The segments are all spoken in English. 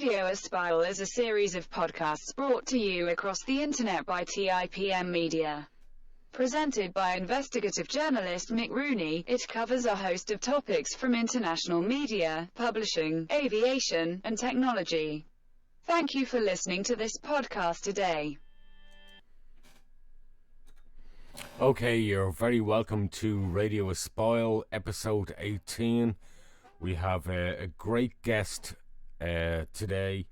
Radio Espial is a series of podcasts brought to you across the internet by TIPM Media. Presented by investigative journalist Mick Rooney, it covers a host of topics from international media, publishing, aviation, and technology. Thank you for listening to this podcast today. Okay, you're very welcome to Radio Espial, episode 18. We have a great guest today,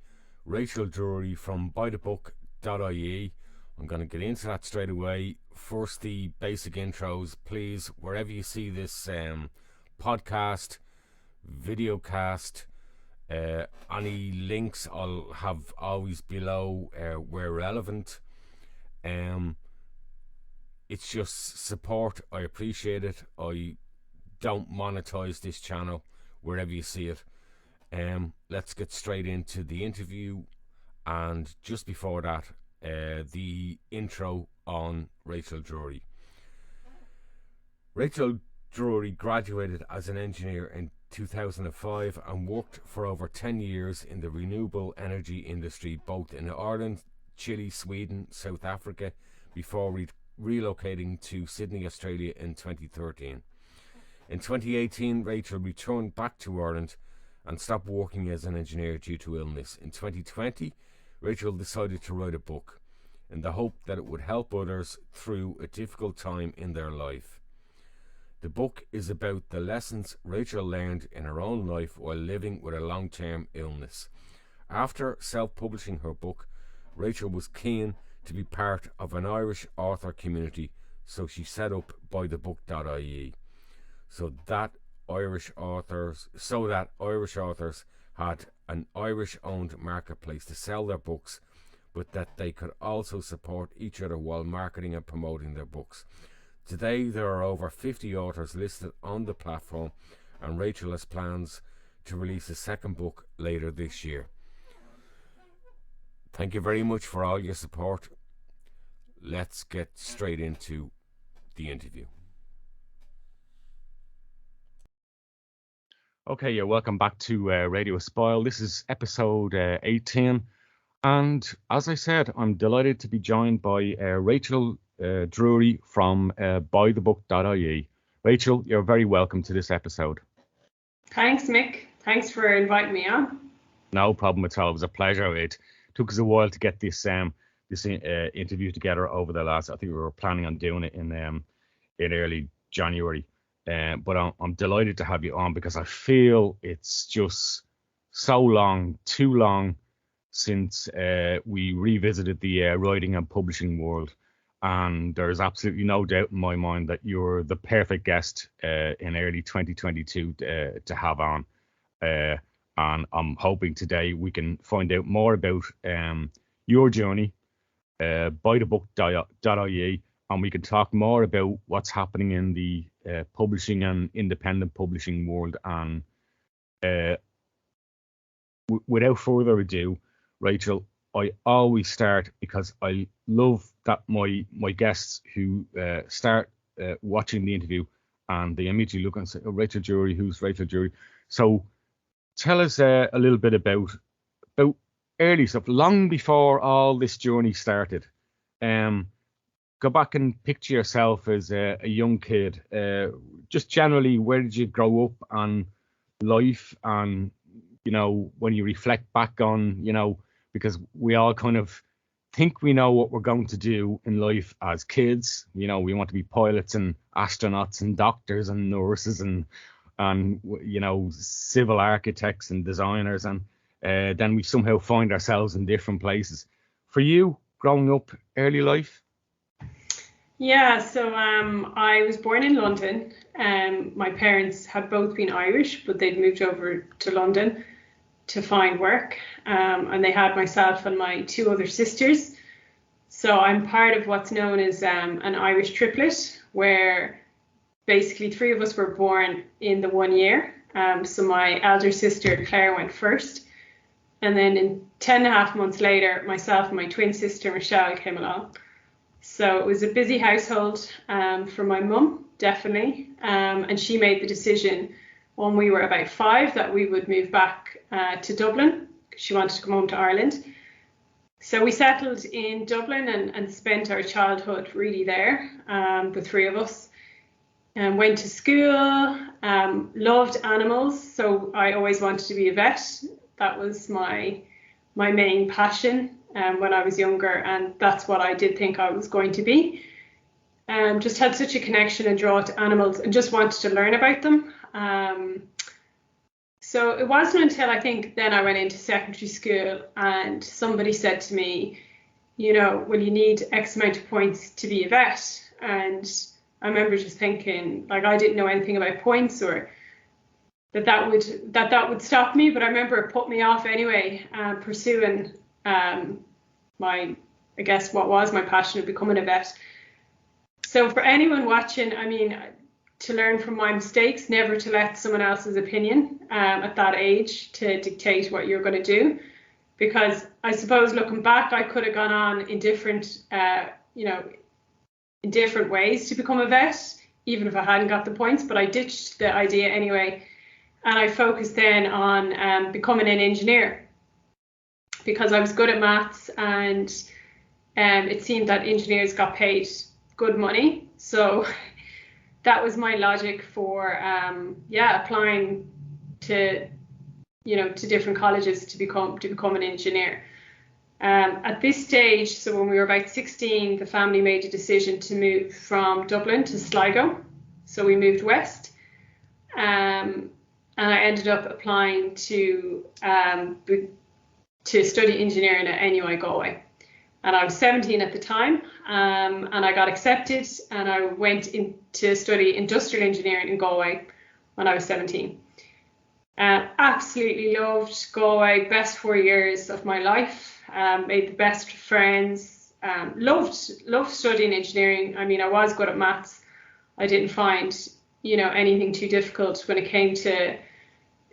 Rachel Drury from buythebook.ie. I'm going to get into that straight away. First, the basic intros. Please, wherever you see this podcast, videocast, any links I'll have always below where relevant. It's just support. I appreciate it. I don't monetize this channel wherever you see it. Let's get straight into the interview, and just before that, the intro on Rachel Drury. Rachel Drury graduated as an engineer in 2005 and worked for over 10 years in the renewable energy industry, both in Ireland, Chile, Sweden, South Africa, before relocating to Sydney, Australia in 2013. In 2018, Rachel returned back to Ireland and stopped working as an engineer due to illness. In 2020, Rachel decided to write a book in the hope that it would help others through a difficult time in their life. The book is about the lessons Rachel learned in her own life while living with a long-term illness. After self-publishing her book, Rachel was keen to be part of an Irish author community, so she set up buythebook.ie. So that Irish authors had an Irish-owned marketplace to sell their books, but that they could also support each other while marketing and promoting their books. Today, there are over 50 authors listed on the platform, and Rachel has plans to release a second book later this year. Thank you very much for all your support. Let's get straight into the interview. Okay, yeah, welcome back to Radio Espial. This is episode 18. And as I said, I'm delighted to be joined by Rachel Drury from buythebook.ie. Rachel, you're very welcome to this episode. Thanks, Mick. Thanks for inviting me on. No problem at all. It was a pleasure. It took us a while to get this interview together over the last. I think we were planning on doing it in early January. But I'm delighted to have you on because I feel it's just too long since we revisited the writing and publishing world. And there's absolutely no doubt in my mind that you're the perfect guest in early 2022 to have on. And I'm hoping today we can find out more about your journey, buythebook.ie, and we can talk more about what's happening in the publishing and independent publishing world. And without further ado, Rachel, I always start because I love that my guests who start watching the interview and they immediately look and say, "Oh, Rachel Drury, who's Rachel Drury?" So tell us a little bit about early stuff, long before all this journey started. Go back and picture yourself as a young kid. Just generally, where did you grow up and life? And, when you reflect back on, because we all kind of think we know what we're going to do in life as kids. We want to be pilots and astronauts and doctors and nurses and civil architects and designers. And then we somehow find ourselves in different places. For you, growing up, early life? Yeah, so I was born in London. My parents had both been Irish, but they'd moved over to London to find work. And they had myself and my two other sisters. So I'm part of what's known as an Irish triplet, where basically three of us were born in the 1 year. So my elder sister, Claire, went first. And then in 10.5 months later, myself and my twin sister, Michelle, came along. So it was a busy household for my mum, definitely. And she made the decision when we were about 5 that we would move back to Dublin she wanted to come home to Ireland. So we settled in Dublin and spent our childhood really there, the three of us. And went to school, loved animals, so I always wanted to be a vet. That was my main passion when I was younger, and that's what I did think I was going to be. Just had such a connection and draw to animals and just wanted to learn about them. So it wasn't until I think then I went into secondary school and somebody said to me, you know, well, you need X amount of points to be a vet. And I remember just thinking, like, I didn't know anything about points or that would stop me. But I remember it put me off anyway, pursuing my, I guess, what was my passion of becoming a vet. So for anyone watching, I mean, to learn from my mistakes, never to let someone else's opinion at that age to dictate what you're going to do. Because I suppose looking back, I could have gone on in different, in different ways to become a vet, even if I hadn't got the points, but I ditched the idea anyway. And I focused then on becoming an engineer because I was good at maths, and it seemed that engineers got paid good money. So that was my logic for applying to different colleges to become an engineer. At this stage, so when we were about 16, the family made a decision to move from Dublin to Sligo. So we moved west, and I ended up applying to study engineering at NUI Galway. And I was 17 at the time, and I got accepted, and I went in to study industrial engineering in Galway when I was 17. Absolutely loved Galway, best 4 years of my life, made the best friends, loved studying engineering. I mean, I was good at maths. I didn't find, anything too difficult when it came to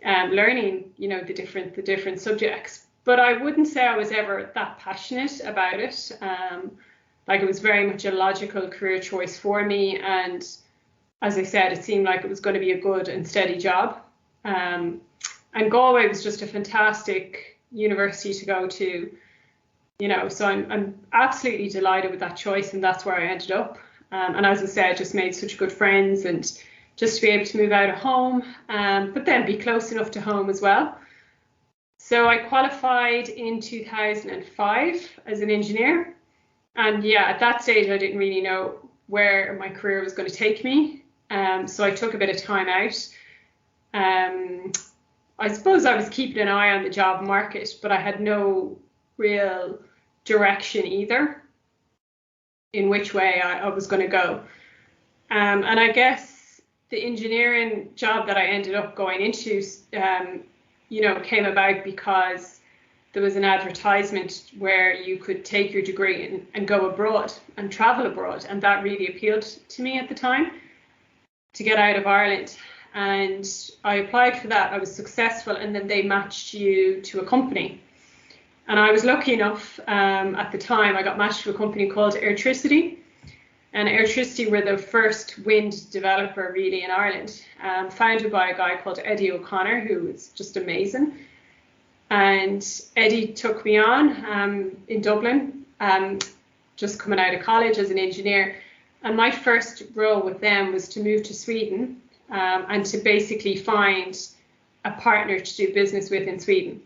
learning, the different subjects. But I wouldn't say I was ever that passionate about it. Like, it was very much a logical career choice for me. And as I said, it seemed like it was going to be a good and steady job. And Galway was just a fantastic university to go to, so I'm absolutely delighted with that choice, and that's where I ended up. And as I said, just made such good friends, and just to be able to move out of home, but then be close enough to home as well. So I qualified in 2005 as an engineer. And at that stage, I didn't really know where my career was going to take me. So I took a bit of time out. I suppose I was keeping an eye on the job market, but I had no real direction either in which way I was going to go. And I guess the engineering job that I ended up going into, came about because there was an advertisement where you could take your degree and go abroad and travel abroad. And that really appealed to me at the time, to get out of Ireland. And I applied for that. I was successful, and then they matched you to a company. And I was lucky enough at the time, I got matched to a company called Airtricity. And Airtricity were the first wind developer really in Ireland, founded by a guy called Eddie O'Connor, who was just amazing. And Eddie took me on in Dublin, just coming out of college as an engineer. And my first role with them was to move to Sweden and to basically find a partner to do business with in Sweden.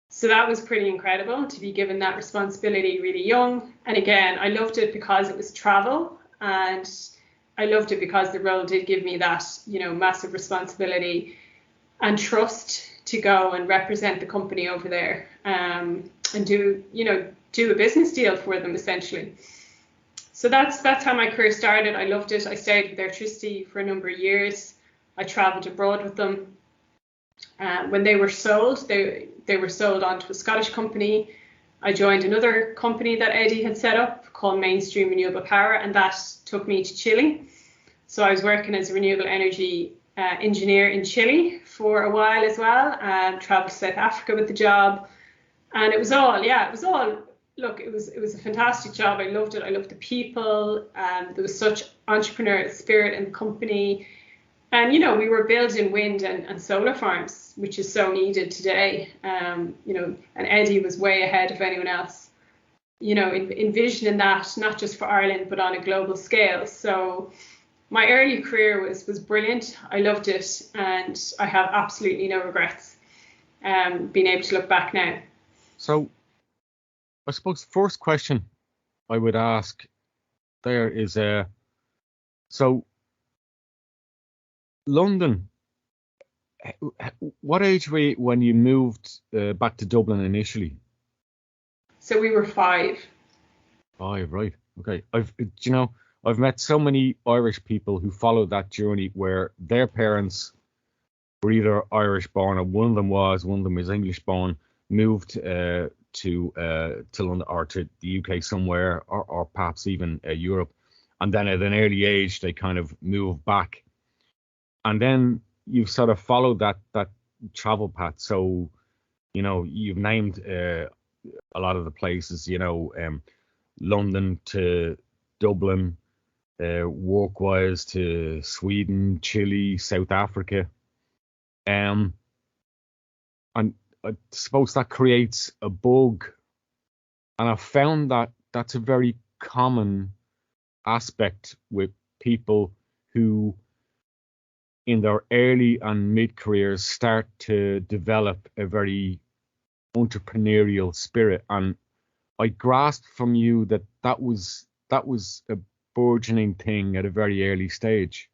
So that was pretty incredible to be given that responsibility really young. And again, I loved it because it was travel, and I loved it because the role did give me that, massive responsibility and trust to go and represent the company over there and do a business deal for them essentially. So that's how my career started. I loved it. I stayed with Airtricity for a number of years. I traveled abroad with them. When they were sold, they were sold onto a Scottish company. I joined another company that Eddie had set up called Mainstream Renewable Power, and that took me to Chile. So I was working as a renewable energy engineer in Chile for a while as well, and traveled to South Africa with the job. And it was all, look, it was a fantastic job. I loved it. I loved the people. There was such entrepreneurial spirit in the company. And, we were building wind and solar farms. which is so needed today. You know, and Eddie was way ahead of anyone else, you know, envisioning that not just for Ireland but on a global scale. So my early career was brilliant. I loved it, and I have absolutely no regrets being able to look back now. So I suppose the first question I would ask there is, so London, what age were you when you moved back to Dublin initially? So we were 5. 5, right. Okay. I've met so many Irish people who followed that journey where their parents were either Irish born, or one of them was English born, moved to London or to the UK somewhere, or perhaps even Europe, and then at an early age they kind of moved back, and then you've sort of followed that travel path. So, you know, you've named a lot of the places, you know, London to Dublin, work-wise to Sweden, Chile, South Africa, and I suppose that creates a bug, and I've found that that's a very common aspect with people who in their early and mid careers start to develop a very entrepreneurial spirit. And I grasped from you that was a burgeoning thing at a very early stage.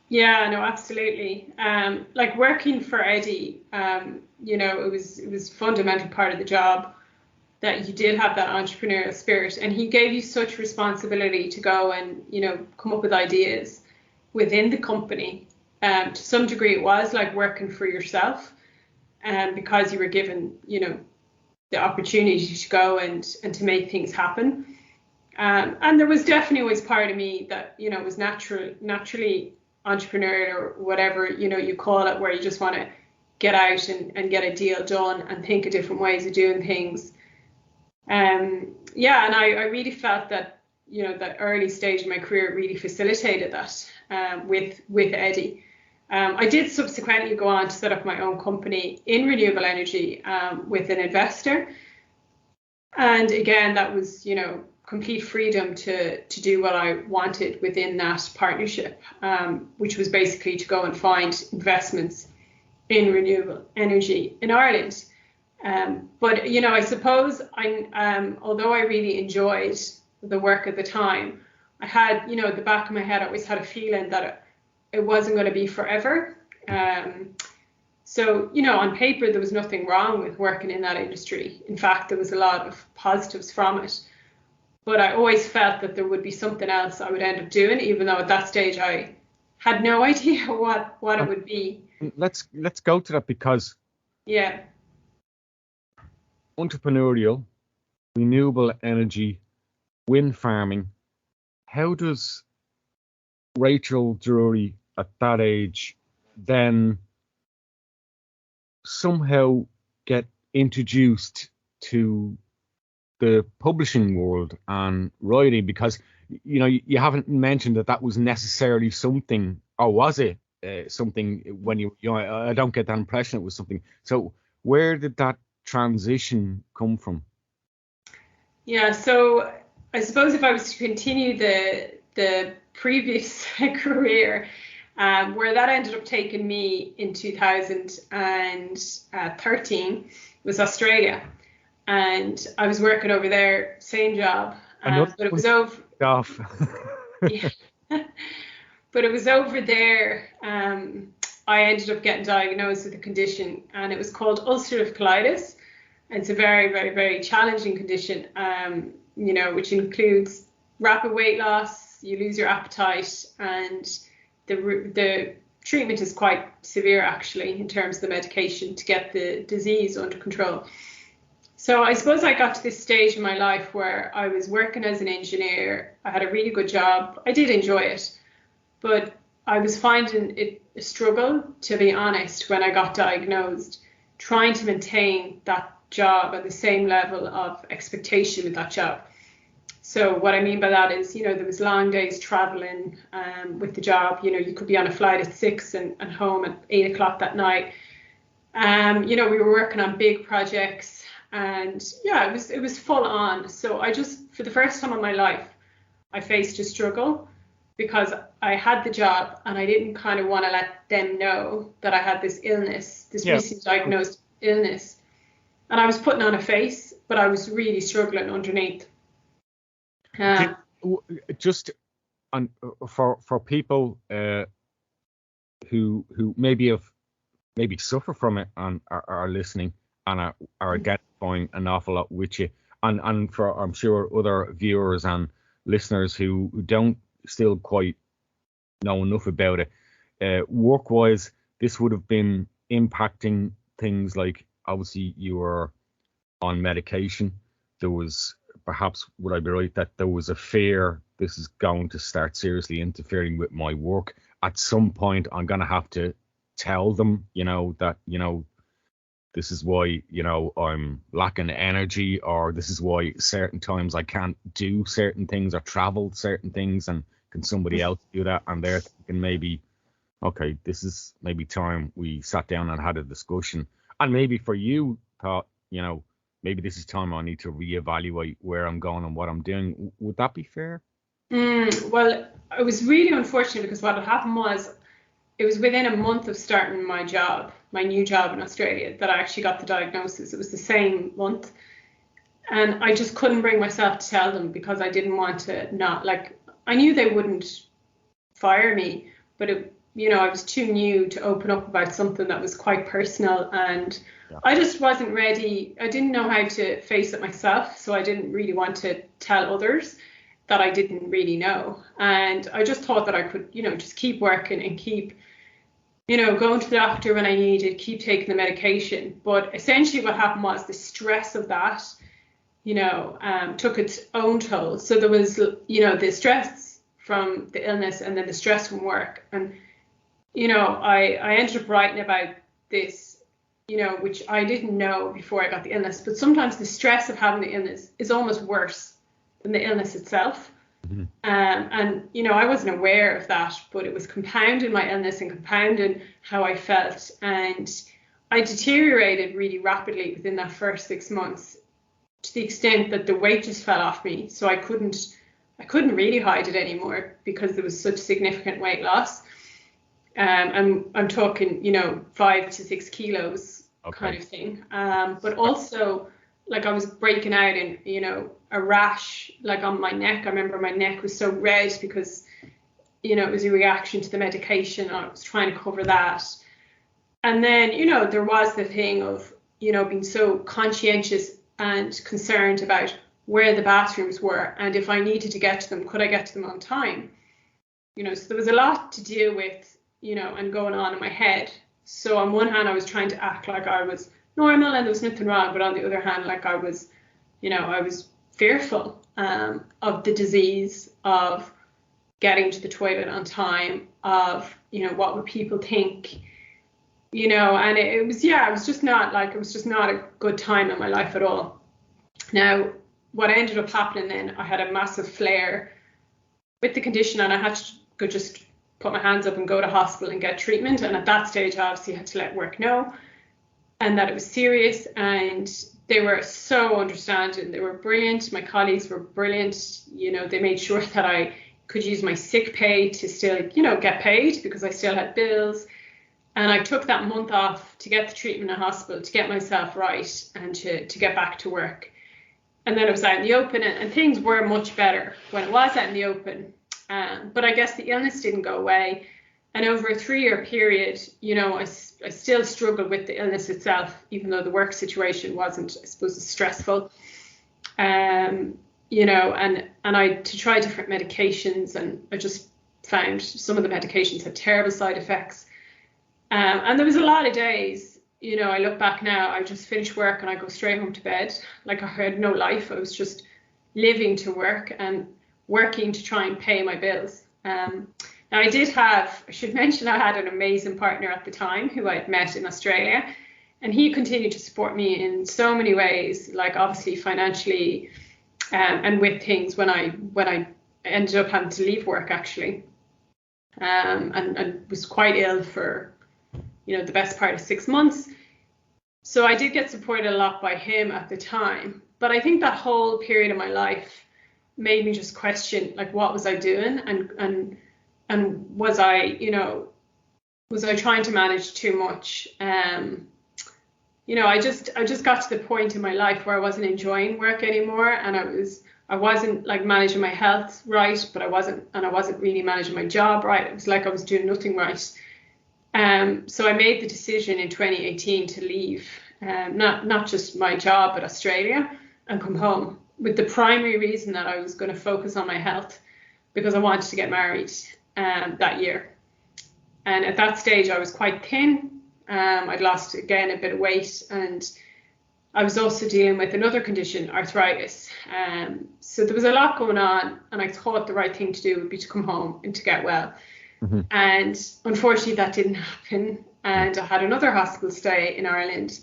Yeah, no, absolutely. Like working for Eddie, you know, it was a fundamental part of the job that you did have that entrepreneurial spirit, and he gave you such responsibility to go and, you know, come up with ideas within the company. To some degree, it was like working for yourself, because you were given, you know, the opportunity to go and to make things happen. And there was definitely always part of me that, you know, was naturally entrepreneurial, or whatever, you know, you call it, where you just want to get out and get a deal done and think of different ways of doing things. Yeah, and I really felt that, you know, that early stage of my career really facilitated that with Eddie. I did subsequently go on to set up my own company in renewable energy with an investor. And again, that was, you know, complete freedom to do what I wanted within that partnership, which was basically to go and find investments in renewable energy in Ireland. But, you know, I suppose although I really enjoyed the work at the time, I had, you know, at the back of my head, I always had a feeling that it wasn't going to be forever. So, you know, on paper, there was nothing wrong with working in that industry. In fact, there was a lot of positives from it. But I always felt that there would be something else I would end up doing, even though at that stage I had no idea what it would be. Let's go to that, because yeah, entrepreneurial, renewable energy, wind farming. How does Rachel Drury at that age then somehow get introduced to the publishing world and writing? Because, you know, you haven't mentioned that was necessarily something, or was it something when you know, I don't get that impression it was something. So where did that transition come from? Yeah, so I suppose if I was to continue the previous career, where that ended up taking me in 2013 was Australia. And I was working over there, same job, but it was over. Yeah. But it was over there. I ended up getting diagnosed with a condition, and it was called ulcerative colitis. It's a very, very, very challenging condition, you know, which includes rapid weight loss. You lose your appetite, and the treatment is quite severe, actually, in terms of the medication to get the disease under control. So I suppose I got to this stage in my life where I was working as an engineer. I had a really good job. I did enjoy it, but I was finding it a struggle, to be honest, when I got diagnosed, trying to maintain that job at the same level of expectation with that job. So what I mean by that is, there was long days traveling with the job. You could be on a flight at 6 and home at 8 o'clock that night. We were working on big projects, and yeah, it was full on. So I just, for the first time in my life, I faced a struggle because I had the job and I didn't kind of want to let them know that I had this illness, this recently diagnosed illness. And I was putting on a face, but I was really struggling underneath. Just for people who maybe suffer from it and are listening and are identifying an awful lot with you, and for, I'm sure, other viewers and listeners who don't still quite know enough about it, work-wise, this would have been impacting things like, obviously you were on medication. There was, perhaps, would I be right, that there was a fear this is going to start seriously interfering with my work. At some point, I'm going to have to tell them, that, this is why, I'm lacking energy, or this is why certain times I can't do certain things or travel certain things, and can somebody else do that? And they're thinking maybe, okay, this is maybe time we sat down and had a discussion. And maybe for you thought, maybe this is time I need to reevaluate where I'm going and what I'm doing. Would that be fair? Well, it was really unfortunate because what had happened was, it was within a month of starting my new job in Australia, that I actually got the diagnosis. It was the same month. And I just couldn't bring myself to tell them because I didn't want to I knew they wouldn't fire me, but I was too new to open up about something that was quite personal, and I just wasn't ready. I didn't know how to face it myself, so I didn't really want to tell others that I didn't really know. And I just thought that I could, just keep working and keep, going to the doctor when I needed, keep taking the medication. But essentially what happened was the stress of that, took its own toll. So there was, the stress from the illness and then the stress from work. And, I ended up writing about this, which I didn't know before I got the illness. But sometimes the stress of having the illness is almost worse than the illness itself. Mm-hmm. And I wasn't aware of that, but it was compounding my illness and compounding how I felt. And I deteriorated really rapidly within that first 6 months, to the extent that the weight just fell off me. So I couldn't really hide it anymore because there was such significant weight loss. And I'm talking, 5 to 6 kilos kind of thing. But also, I was breaking out in, a rash, on my neck. I remember my neck was so red because, it was a reaction to the medication. I was trying to cover that. And then, there was the thing of, being so conscientious and concerned about where the bathrooms were, and if I needed to get to them, could I get to them on time? So there was a lot to deal with, and going on in my head. So on one hand, I was trying to act like I was normal and there was nothing wrong, but on the other hand, I was, I was fearful of the disease, of getting to the toilet on time, of, what would people think, and it was just not a good time in my life at all. Now, what ended up happening then, I had a massive flare with the condition, and I had to go just put my hands up and go to hospital and get treatment. And at that stage, I obviously had to let work know, and that it was serious. And they were so understanding. They were brilliant. My colleagues were brilliant. They made sure that I could use my sick pay to still, get paid because I still had bills. And I took that month off to get the treatment in hospital, to get myself right, and to get back to work. And then it was out in the open, and things were much better when it was out in the open. But I guess the illness didn't go away. And over a 3-year period, I still struggled with the illness itself, even though the work situation wasn't, I suppose, as stressful. And I to try different medications, and I just found some of the medications had terrible side effects. And there was a lot of days, I look back now, I just finished work and I go straight home to bed. I had no life. I was just living to work and working to try and pay my bills. Now I should mention I had an amazing partner at the time who I had met in Australia, and he continued to support me in so many ways, obviously financially, and with things when I ended up having to leave work actually, and was quite ill for the best part of 6 months. So I did get supported a lot by him at the time, but I think that whole period of my life made me just question, like, what was I doing, and was I trying to manage too much? I just got to the point in my life where I wasn't enjoying work anymore, and I wasn't like managing my health right, but I wasn't really managing my job right. It was like I was doing nothing right. So I made the decision in 2018 to leave, not just my job, but Australia, and come home, with the primary reason that I was going to focus on my health, because I wanted to get married that year. And at that stage, I was quite thin. I'd lost, again, a bit of weight, and I was also dealing with another condition, arthritis. So there was a lot going on, and I thought the right thing to do would be to come home and to get well. Mm-hmm. And unfortunately, that didn't happen. And I had another hospital stay in Ireland,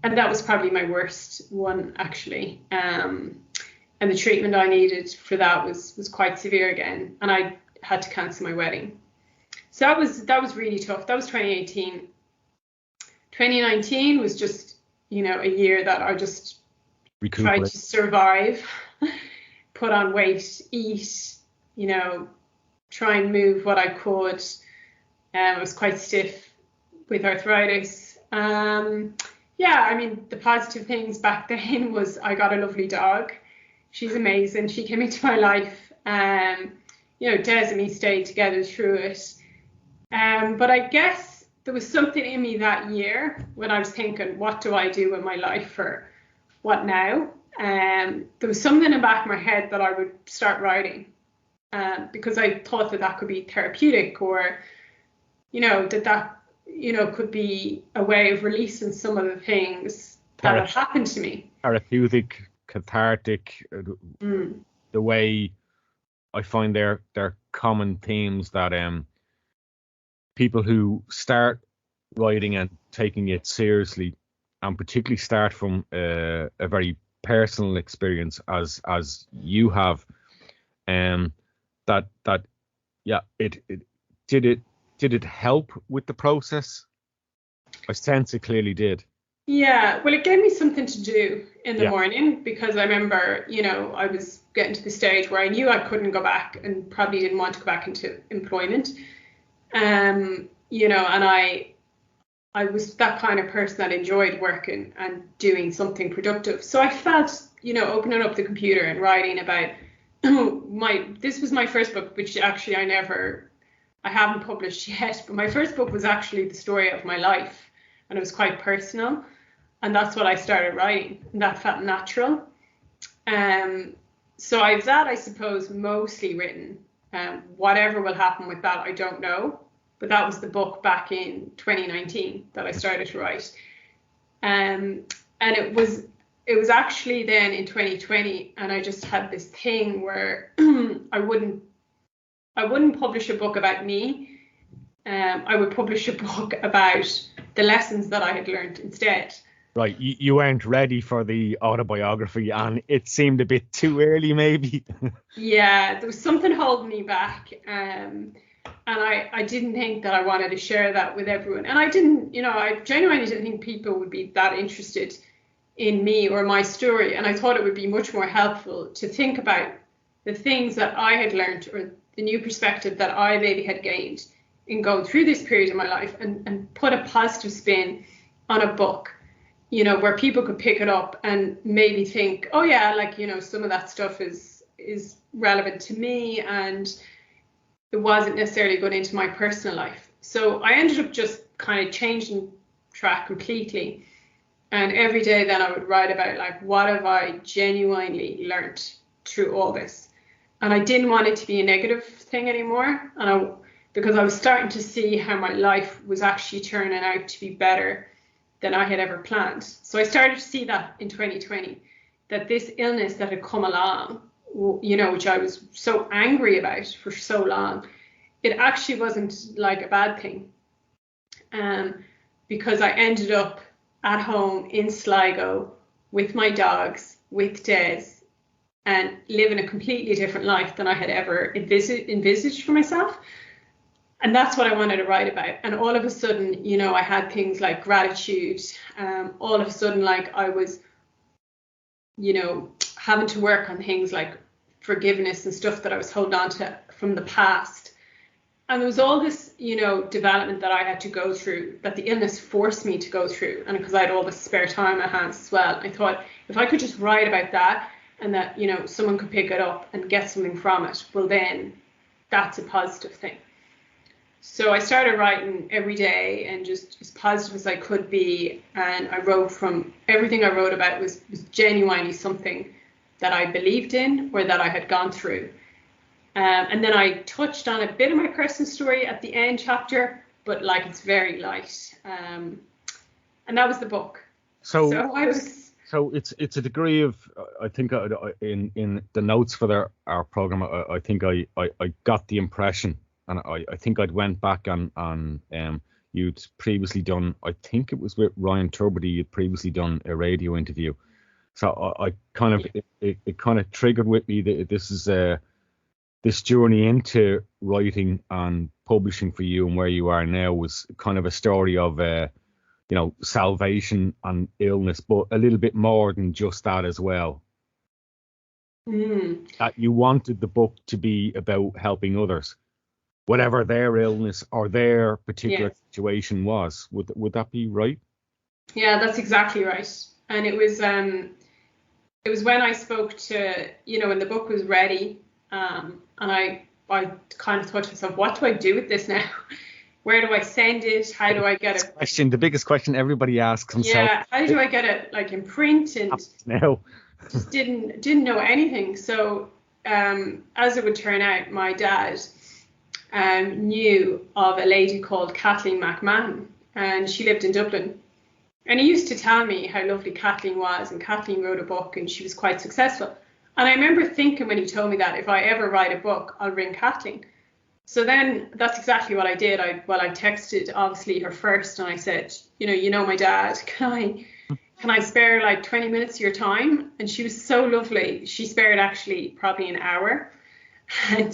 and that was probably my worst one, actually. And the treatment I needed for that was quite severe again, and I had to cancel my wedding. So that was really tough. That was 2018. 2019 was just, a year that I just tried to survive, put on weight, eat, try and move what I could. I was quite stiff with arthritis. The positive things back then was I got a lovely dog. She's amazing. She came into my life. Des and me stayed together through it. But I guess there was something in me that year when I was thinking, what do I do with my life, or what now? There was something in the back of my head that I would start writing, because I thought that could be therapeutic, or, that could be a way of releasing some of the things that had happened to me. Therapeutic, cathartic, the way I find they're common themes that people who start writing and taking it seriously, and particularly start from a very personal experience as you have, it did it help with the process? I sense it clearly did. Yeah, well, it gave me something to do in the morning, because I remember, I was getting to the stage where I knew I couldn't go back, and probably didn't want to go back into employment. And I was that kind of person that enjoyed working and doing something productive. So I felt, opening up the computer and writing about this was my first book, which actually I haven't published yet, but my first book was actually the story of my life, and it was quite personal, and that's what I started writing, and that felt natural. So I've that, I suppose, mostly written. Whatever will happen with that, I don't know. But that was the book back in 2019 that I started to write. And it was actually then in 2020, and I just had this thing where I wouldn't publish a book about me. I would publish a book about the lessons that I had learned instead. Right, you weren't ready for the autobiography, and it seemed a bit too early, maybe. Yeah, there was something holding me back, and I didn't think that I wanted to share that with everyone. And I didn't, I genuinely didn't think people would be that interested in me or my story. And I thought it would be much more helpful to think about the things that I had learned, or the new perspective that I maybe had gained in going through this period of my life, and put a positive spin on a book, where people could pick it up and maybe think, oh yeah, some of that stuff is relevant to me, and it wasn't necessarily going into my personal life. So I ended up just kind of changing track completely. And every day then I would write about, what have I genuinely learned through all this? And I didn't want it to be a negative thing anymore. Because I was starting to see how my life was actually turning out to be better than I had ever planned. So I started to see that in 2020, that this illness that had come along, which I was so angry about for so long, it actually wasn't like a bad thing. Because I ended up at home in Sligo with my dogs, with Des, and living a completely different life than I had ever envisaged for myself. And that's what I wanted to write about. And all of a sudden, you know, I had things like gratitude. All of a sudden, like I was, you know, having to work on things like forgiveness and stuff that I was holding on to from the past. And there was all this, you know, development that I had to go through, that the illness forced me to go through. And because I had all this spare time on my hands as well, I thought if I could just write about that and that, you know, someone could pick it up and get something from it, well, then that's a positive thing. So I started writing every day and just as positive as I could be. And I wrote from everything I wrote about was genuinely something that I believed in or that I had gone through. And then I touched on a bit of my personal story at the end chapter, but like it's very light. And that was the book. So it's a degree of, I think in the notes for our program, I think I got the impression, and I think I'd went back on you'd previously done, I think it was with Ryan Turbiddy, you'd previously done a radio interview. So I kind of, it kind of triggered with me that this is this journey into writing and publishing for you and where you are now was kind of a story of, you know, salvation and illness, but a little bit more than just that as well. That you wanted the book to be about helping others, whatever their illness or their particular situation was. Would that be right? Yeah, that's exactly right. And it was when I spoke to, you know, when the book was ready, and I kind of thought to myself, what do I do with this now? Where do I send it? How do I get it? The biggest question everybody asks themselves. Yeah, how do I get it like in print? And now just didn't know anything. So as it would turn out, my dad knew of a lady called Kathleen McMahon, and she lived in Dublin. And he used to tell me how lovely Kathleen was, and Kathleen wrote a book and she was quite successful. And I remember thinking when he told me that if I ever write a book, I'll ring Kathleen. So then that's exactly what I did. I texted obviously her first, and I said, you know my dad, can I spare like 20 minutes of your time? And she was so lovely. She spared actually probably an hour, and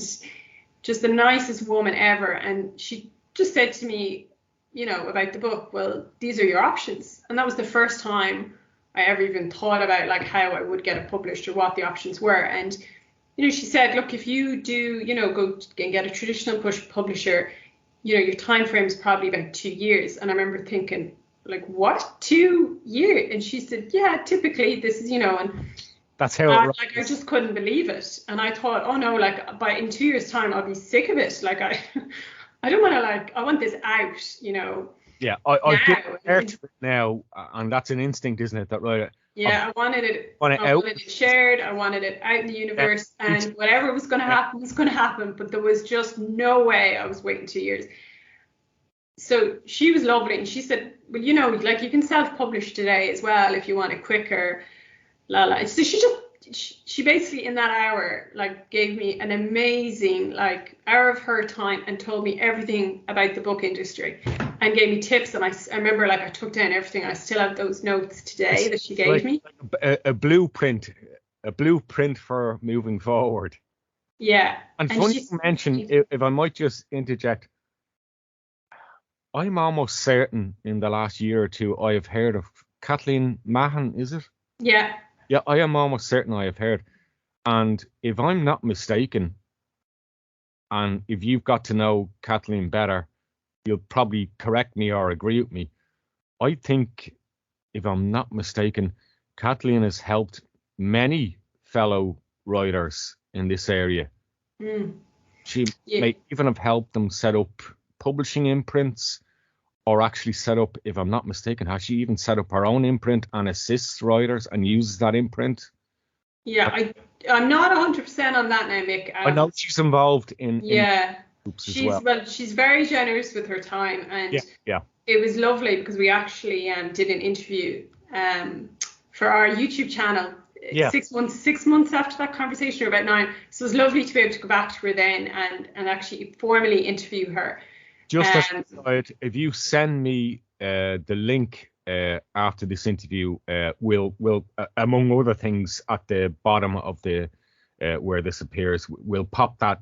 just the nicest woman ever. And she just said to me, you know, about the book, well, these are your options. And that was the first time I ever even thought about like how I would get it published or what the options were. And, you know, she said, look, if you do, you know, go and get a traditional publisher, you know, your time frame is probably about 2 years. And I remember thinking, like, what, 2 years? And she said, yeah, typically this is, you know, and that's how like I just couldn't believe it. And I thought, oh no, like in 2 years time, I'll be sick of it. Like I don't want to, like, I want this out, you know. Yeah, I get it now, and that's an instinct, isn't it? That right? Yeah, I wanted it shared. I wanted it out in the universe, and whatever was going to happen was going to happen. But there was just no way I was waiting 2 years. So she was lovely, and she said, well, you know, like you can self-publish today as well if you want it quicker. So she basically in that hour like gave me an amazing like hour of her time and told me everything about the book industry and gave me tips. And I remember like I took down everything. I still have those notes today that she gave me. A blueprint for moving forward. Yeah. And funny to mention, if I might just interject, I'm almost certain in the last year or two I have heard of Kathleen Mahan, is it? Yeah. Yeah, I am almost certain I have heard. And if I'm not mistaken, and if you've got to know Kathleen better, you'll probably correct me or agree with me. I think, if I'm not mistaken, Kathleen has helped many fellow writers in this area. She may even have helped them set up publishing imprints, or actually set up, if I'm not mistaken, has she even set up her own imprint and assists writers and uses that imprint? Yeah, I'm not 100% on that now, Mick. I know she's involved in groups as well. She's very generous with her time, and yeah. It was lovely because we actually did an interview for our YouTube channel 6 months after that conversation, or about 9. So it was lovely to be able to go back to her then and actually formally interview her. Just as an aside, if you send me the link after this interview, we'll among other things at the bottom of the where this appears. We'll pop that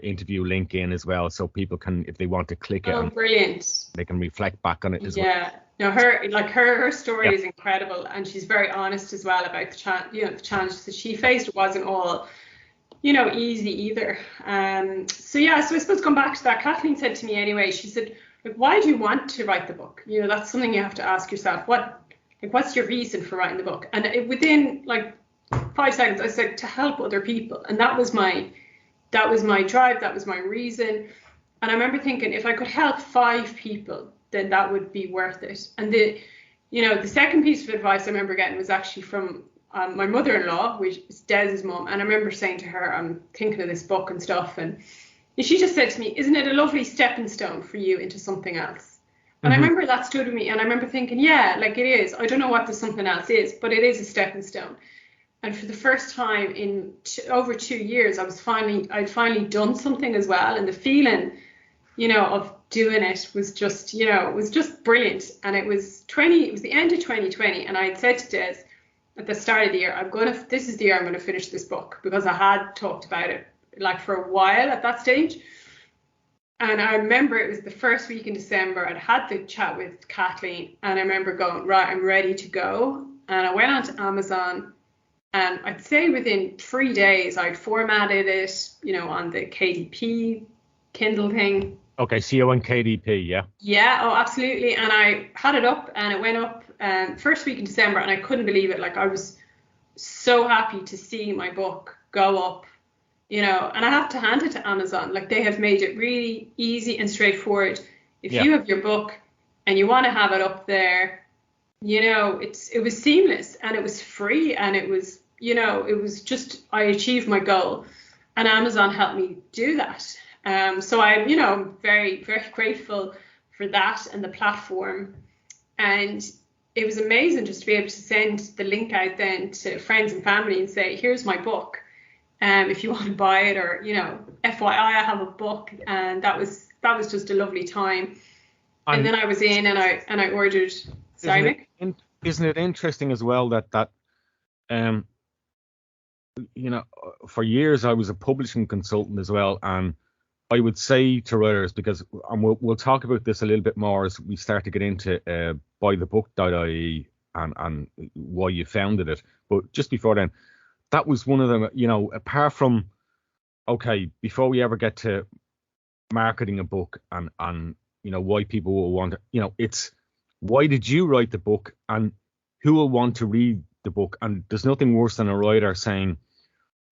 interview link in as well, so people can, if they want to click it, brilliant, they can reflect back on it as well. Yeah, no, her story is incredible, and she's very honest as well about the challenges that she faced. It wasn't all, easy either. So I suppose going back to that, Kathleen said to me anyway, she said, like, why do you want to write the book? That's something you have to ask yourself. What's your reason for writing the book? And within like 5 seconds, I said, to help other people. And that was my drive. That was my reason. And I remember thinking, if I could help 5 people, then that would be worth it. And the second piece of advice I remember getting was actually from my mother-in-law, which is Des's mum. And I remember saying to her, I'm thinking of this book and stuff. And she just said to me, isn't it a lovely stepping stone for you into something else? And I remember that stood with me. And I remember thinking, yeah, like it is. I don't know what the something else is, but it is a stepping stone. And for the first time in over 2 years, I'd finally done something as well. And the feeling, of doing it was just, brilliant. And it was the end of 2020. And I had said to Des at the start of the year, this is the year I'm going to finish this book, because I had talked about it like for a while at that stage. And I remember it was the first week in December. I'd had the chat with Kathleen, and I remember going, right, I'm ready to go. And I went onto Amazon, and I'd say within 3 days, I'd formatted it, on the KDP Kindle thing. Okay, so you went KDP, yeah? Yeah, oh, absolutely. And I had it up, and it went up first week in December, and I couldn't believe it. Like, I was so happy to see my book go up, and I have to hand it to Amazon. Like, they have made it really easy and straightforward. If you have your book and you want to have it up there, it was seamless, and it was free, and it was, it was just, I achieved my goal, and Amazon helped me do that. So I'm, very, very grateful for that and the platform. And it was amazing just to be able to send the link out then to friends and family and say, here's my book. If you want to buy it, or, FYI, I have a book. And that was just a lovely time. And then I was in, and I ordered. Sorry, Mick? Isn't it interesting as well that for years I was a publishing consultant as well, and I would say to writers, because we'll talk about this a little bit more as we start to get into buythebook.ie and why you founded it. But just before then, that was one of them, apart from, okay, before we ever get to marketing a book and why people will want it, it's why did you write the book and who will want to read the book? And there's nothing worse than a writer saying,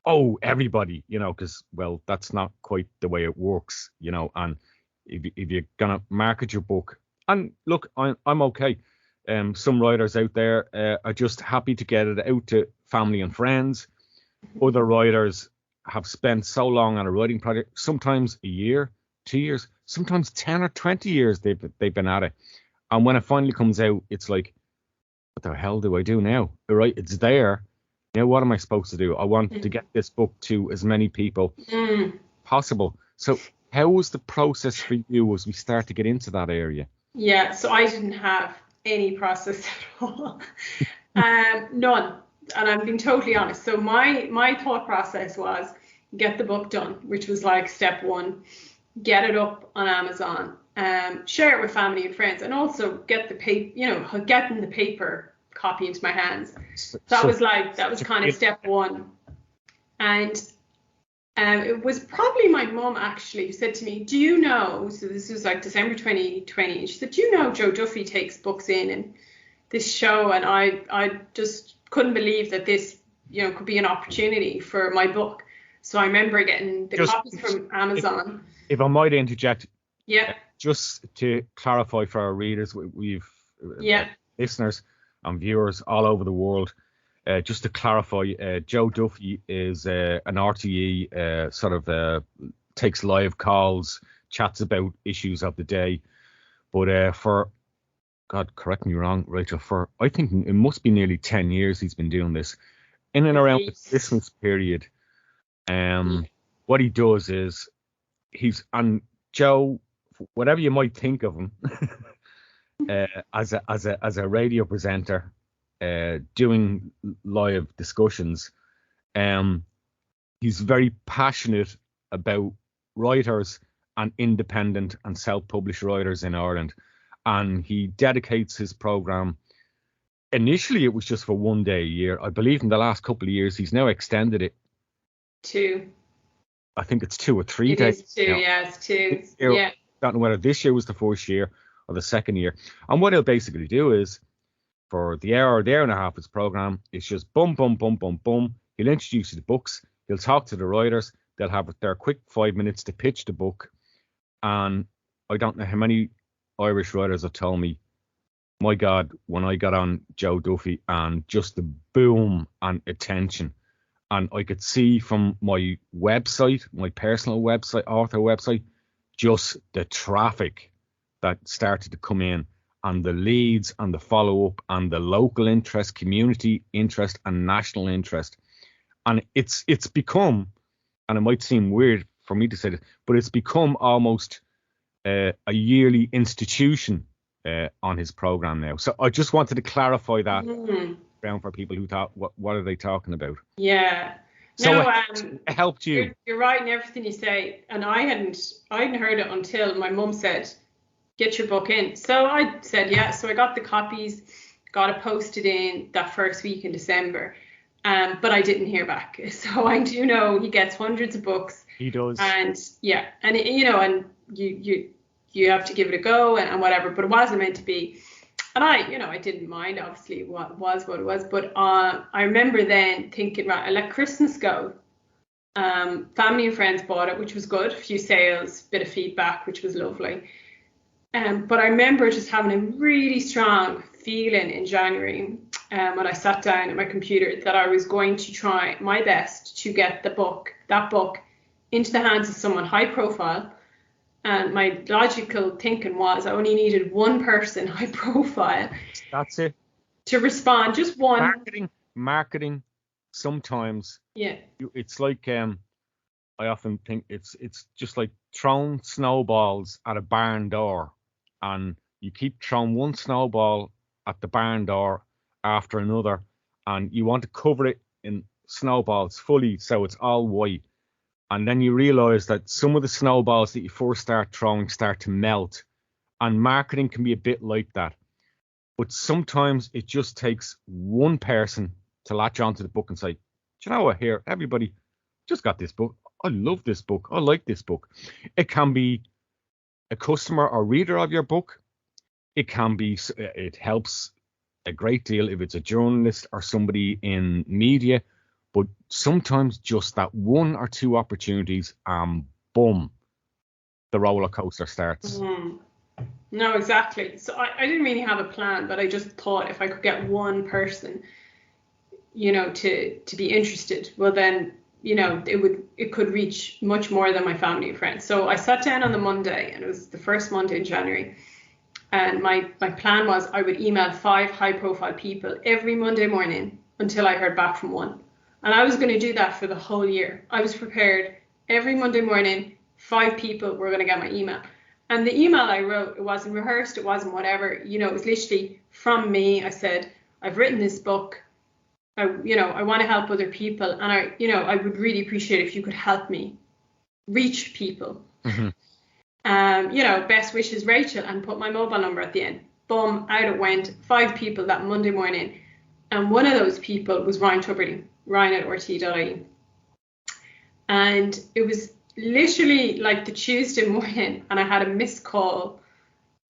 oh, everybody, because, well, that's not quite the way it works, and if you're going to market your book, and look, I'm okay. Some writers out there are just happy to get it out to family and friends. Other writers have spent so long on a writing project, sometimes a year, 2 years, sometimes 10 or 20 years they've been at it. And when it finally comes out, it's like, what the hell do I do now? Right, it's there. What am I supposed to do? I want to get this book to as many people possible. So how was the process for you as we start to get into that area? Yeah, so I didn't have any process at all. None. And I'm being totally honest. So my thought process was get the book done, which was like step one, get it up on Amazon, share it with family and friends, and also get the paper, getting the paper copy into my hands. That was kind of step one. And it was probably my mum actually who said to me, do you know, so this was like December 2020, she said, do you know Joe Duffy takes books in and this show? And I just couldn't believe that this could be an opportunity for my book. So I remember getting the copies from Amazon. If I might interject, just to clarify for our readers, we've listeners and viewers all over the world. Just to clarify, Joe Duffy is an RTE takes live calls, chats about issues of the day. But for, God, correct me wrong, Rachel, for I think it must be nearly 10 years he's been doing this. In and around the Christmas period, what he does is and Joe, whatever you might think of him, as a radio presenter, doing live discussions, he's very passionate about writers and independent and self-published writers in Ireland. And he dedicates his program. Initially, it was just for 1 day a year. I believe in the last couple of years, he's now extended it. 2. I think it's 2 or 3 It days. is 2, yeah, it's 2. Yeah. I don't know whether this year was the first year or the second year. And what he'll basically do is, for the hour and a half of his program, it's just boom, boom, boom, boom, boom. He'll introduce you to books. He'll talk to the writers. They'll have their quick 5 minutes to pitch the book. And I don't know how many Irish writers have told me, my God, when I got on Joe Duffy and just the boom and attention. And I could see from my website, my personal website, author website, just the traffic that started to come in, and the leads and the follow-up and the local interest, community interest and national interest. And it's become, and it might seem weird for me to say this, but it's become almost a yearly institution on his program now. So I just wanted to clarify that around for people who thought, what are they talking about? Yeah. So no, it helped you. You're right in everything you say, and I hadn't heard it until my mum said, "Get your book in." So I said, yeah. So I got the copies, got it posted in that first week in December, but I didn't hear back. So I do know he gets hundreds of books. He does. And yeah, and and you have to give it a go and whatever. But it wasn't meant to be. And I didn't mind, obviously, what it was. But I remember then thinking, right, I let Christmas go. Family and friends bought it, which was good. A few sales, bit of feedback, which was lovely. But I remember just having a really strong feeling in January when I sat down at my computer that I was going to try my best to get that book into the hands of someone high profile. And my logical thinking was I only needed one person high profile. That's it. To respond, just one. Marketing. Sometimes. Yeah. It's like I often think it's just like throwing snowballs at a barn door, and you keep throwing one snowball at the barn door after another, and you want to cover it in snowballs fully so it's all white. And then you realize that some of the snowballs that you first start throwing start to melt. And marketing can be a bit like that. But sometimes it just takes one person to latch onto the book and say, do you know what, here, everybody just got this book. I love this book. I like this book. It can be a customer or reader of your book. It helps a great deal if it's a journalist or somebody in media. But sometimes just that one or two opportunities, boom, the roller coaster starts. No, exactly. So I didn't really have a plan, but I just thought if I could get one person, to be interested, well then, it could reach much more than my family and friends. So I sat down on the Monday, and it was the first Monday in January. And my plan was I would email 5 high profile people every Monday morning until I heard back from one. And I was going to do that for the whole year. I was prepared every Monday morning, 5 people were going to get my email. And the email I wrote, it wasn't rehearsed, it wasn't whatever, it was literally from me. I said, I've written this book. I want to help other people. And I would really appreciate if you could help me reach people. Best wishes, Rachel, and put my mobile number at the end. Boom, out it went. 5 people that Monday morning. And one of those people was Ryan Tuberty. Ryan at RT.ie. And it was literally like the Tuesday morning, and I had a missed call.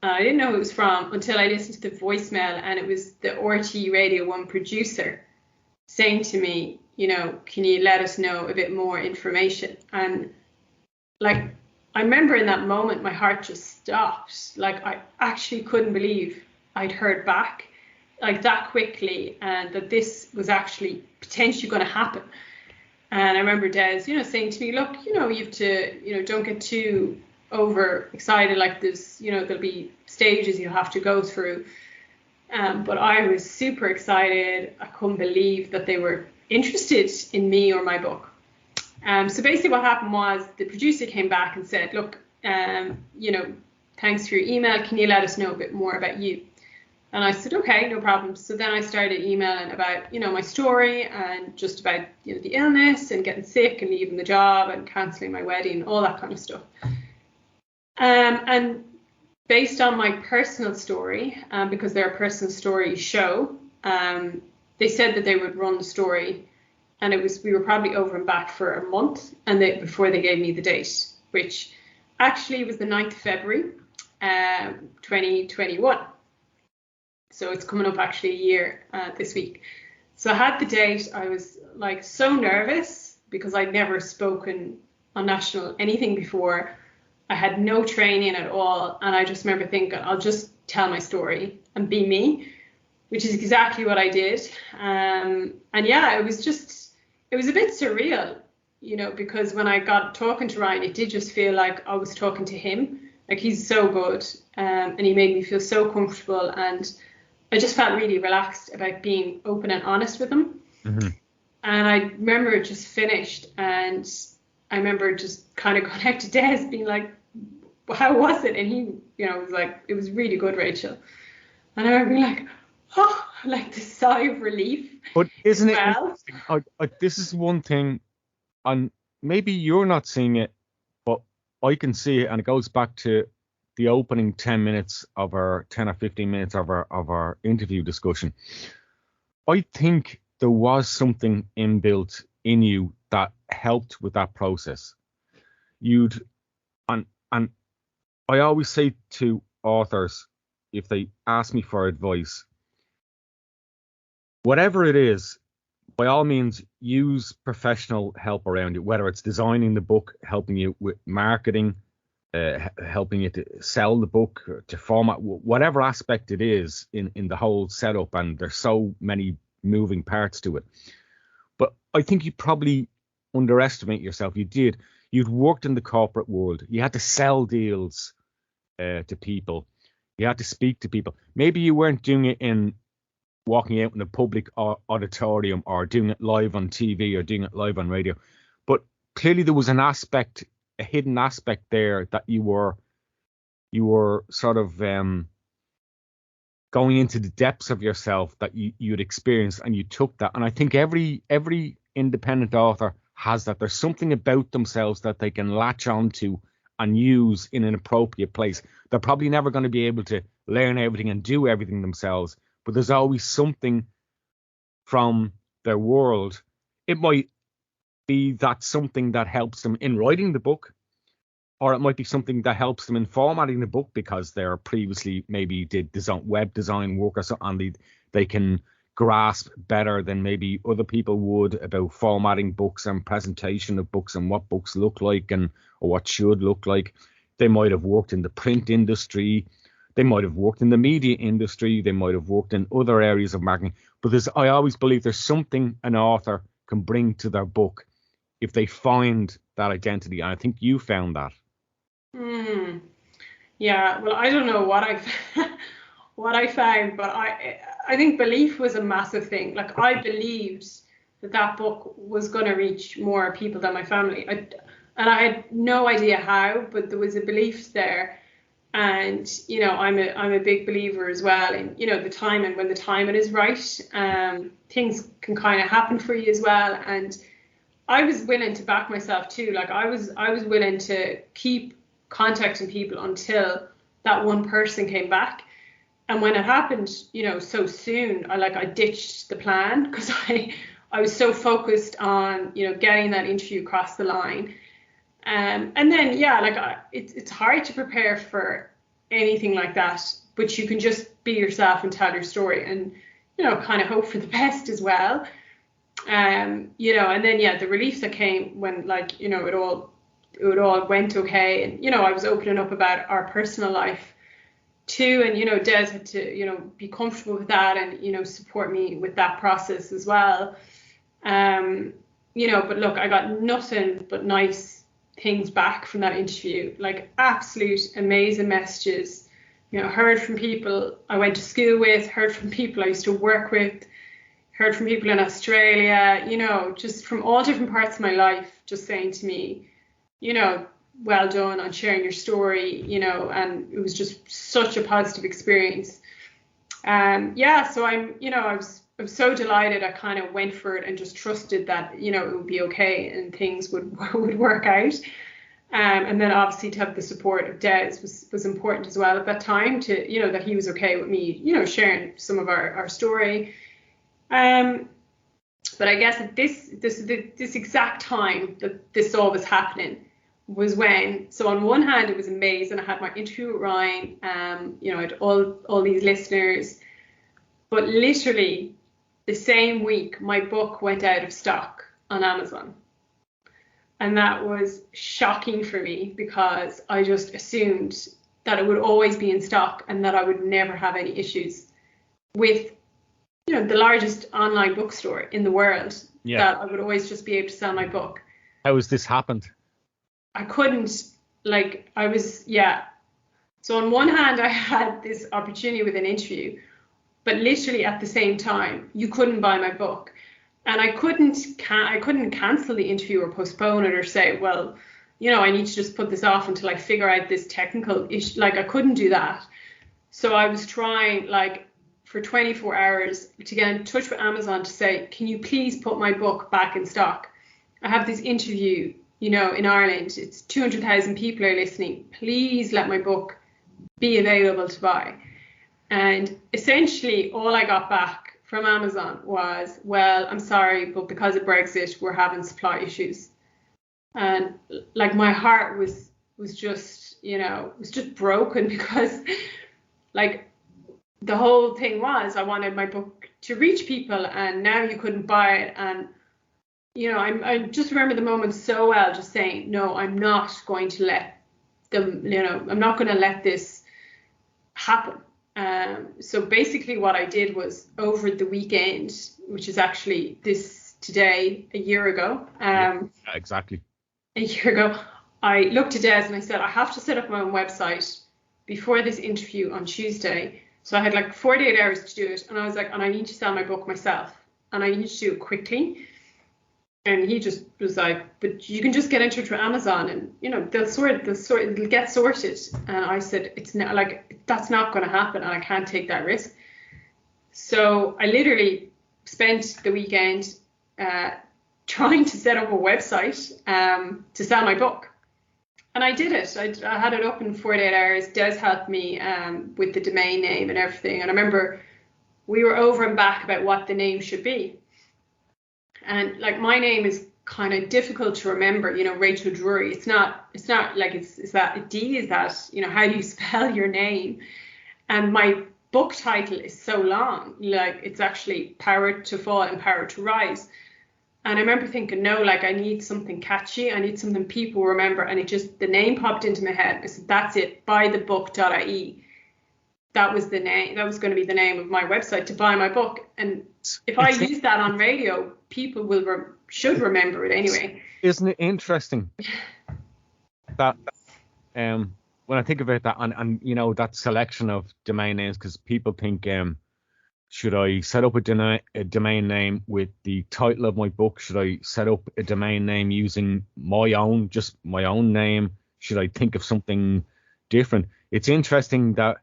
I didn't know who it was from until I listened to the voicemail, and it was the RT Radio 1 producer saying to me, can you let us know a bit more information? And like, I remember in that moment, my heart just stopped. Like, I actually couldn't believe I'd heard back like that quickly, and that this was actually potentially going to happen. And I remember Des, saying to me, look, you have to, don't get too over excited. Like this, there'll be stages you'll have to go through. But I was super excited. I couldn't believe that they were interested in me or my book. So basically what happened was the producer came back and said, look, thanks for your email. Can you let us know a bit more about you? And I said, okay, no problem. So then I started emailing about, my story and just about, the illness and getting sick and leaving the job and cancelling my wedding, all that kind of stuff. And based on my personal story, because they're a personal story show, they said that they would run the story, and we were probably over and back for a month, and before they gave me the date, which actually was the 9th of February, 2021. So it's coming up actually a year this week. So I had the date. I was like so nervous because I'd never spoken on national anything before. I had no training at all. And I just remember thinking, I'll just tell my story and be me, which is exactly what I did. And yeah, it was a bit surreal, because when I got talking to Ryan, it did just feel like I was talking to him. Like, he's so good, and he made me feel so comfortable, and I just felt really relaxed about being open and honest with him. Mm-hmm. And I remember it just finished, and I remember just kind of going out to Des being like, well, how was it? And he, was like, it was really good, Rachel. And I remember being like, oh, like the sigh of relief. But isn't it interesting? This is one thing, and maybe you're not seeing it, but I can see it, and it goes back to the opening 10 minutes of our 10 or 15 minutes of our interview discussion. I think there was something inbuilt in you that helped with that process. And I always say to authors, if they ask me for advice, whatever it is, by all means, use professional help around you, whether it's designing the book, helping you with marketing, helping you to sell the book, to format, whatever aspect it is in the whole setup. And there's so many moving parts to it. But I think you probably underestimate yourself. You'd worked in the corporate world. You had to sell deals to people. You had to speak to people. Maybe you weren't doing it in walking out in a public auditorium or doing it live on TV or doing it live on radio. But clearly there was a hidden aspect there that you were sort of going into the depths of yourself that you'd experienced, and you took that. And I think every independent author has that. There's something about themselves that they can latch onto and use in an appropriate place. They're probably never going to be able to learn everything and do everything themselves, but there's always something from their world. It might be that something that helps them in writing the book, or it might be something that helps them in formatting the book because they're previously maybe did web design work or something, and they can grasp better than maybe other people would about formatting books and presentation of books and what books look like or what should look like. They might have worked in the print industry. They might have worked in the media industry. They might have worked in other areas of marketing. But I always believe there's something an author can bring to their book if they find that identity. And I think you found that. Yeah, well, I don't know what I found, but I think belief was a massive thing. Like, I believed that book was going to reach more people than my family. And I had no idea how, but there was a belief there. And, I'm a big believer as well in, the timing. When the timing is right, things can kind of happen for you as well. And I was willing to back myself too. Like, I was willing to keep contacting people until that one person came back. And when it happened, so soon, I ditched the plan because I was so focused on, getting that interview across the line. And then, it's hard to prepare for anything like that, but you can just be yourself and tell your story and, kind of hope for the best as well. And then, the relief that came when, it all went okay. And, I was opening up about our personal life too. And, Des had to, be comfortable with that and, support me with that process as well. But look, I got nothing but nice things back from that interview, like absolute amazing messages. Heard from people I went to school with, heard from people I used to work with, heard from people in Australia, just from all different parts of my life, just saying to me, well done on sharing your story, and it was just such a positive experience. So I'm so delighted. I kind of went for it and just trusted that, it would be okay and things would work out. And then obviously to have the support of Des was important as well at that time, to, that he was okay with me, sharing some of our story. But I guess at this exact time that this all was happening was when, so on one hand it was amazing. I had my interview with Ryan, I had all these listeners, but literally the same week my book went out of stock on Amazon. And that was shocking for me, because I just assumed that it would always be in stock and that I would never have any issues with, the largest online bookstore in the world, that I would always just be able to sell my book. How has this happened? I couldn't, So on one hand, I had this opportunity with an interview, but literally at the same time, you couldn't buy my book. And I couldn't cancel the interview or postpone it or say, well, I need to just put this off until I figure out this technical issue. I couldn't do that. So I was trying, for 24 hours to get in touch with Amazon to say, can you please put my book back in stock? I have this interview, in Ireland. It's 200,000 people are listening. Please let my book be available to buy. And essentially all I got back from Amazon was, well, I'm sorry, but because of Brexit, we're having supply issues. And my heart was just, was just broken, because the whole thing was, I wanted my book to reach people, and now you couldn't buy it. And, I just remember the moment so well, just saying, no, I'm not going to let them, I'm not going to let this happen. So basically what I did was, over the weekend, which is actually today, a year ago. Exactly. A year ago, I looked at Des and I said, I have to set up my own website before this interview on Tuesday. So I had 48 hours to do it. And I was like, and I need to sell my book myself, and I need to do it quickly. And he just was like, but you can just get in touch with Amazon and, it'll get sorted. And I said, it's not that's not going to happen, and I can't take that risk. So I literally spent the weekend trying to set up a website to sell my book. And I did it. I had it up in 48 hours. Des helped me with the domain name and everything. And I remember we were over and back about what the name should be. And my name is kind of difficult to remember, Rachel Drury. It's not is that a D? Is that, how do you spell your name? And my book title is so long, it's actually Power to Fall and Power to Rise. And I remember thinking, no, I need something catchy. I need something people remember. And the name popped into my head. I said, that's it, buythebook.ie. That was the name. That was going to be the name of my website, to buy my book. And if I use that on radio, people should remember it anyway. Isn't it interesting that when I think about that and that selection of domain names, because people think, should I set up a domain name with the title of my book? Should I set up a domain name using my own name? Should I think of something different? It's interesting that,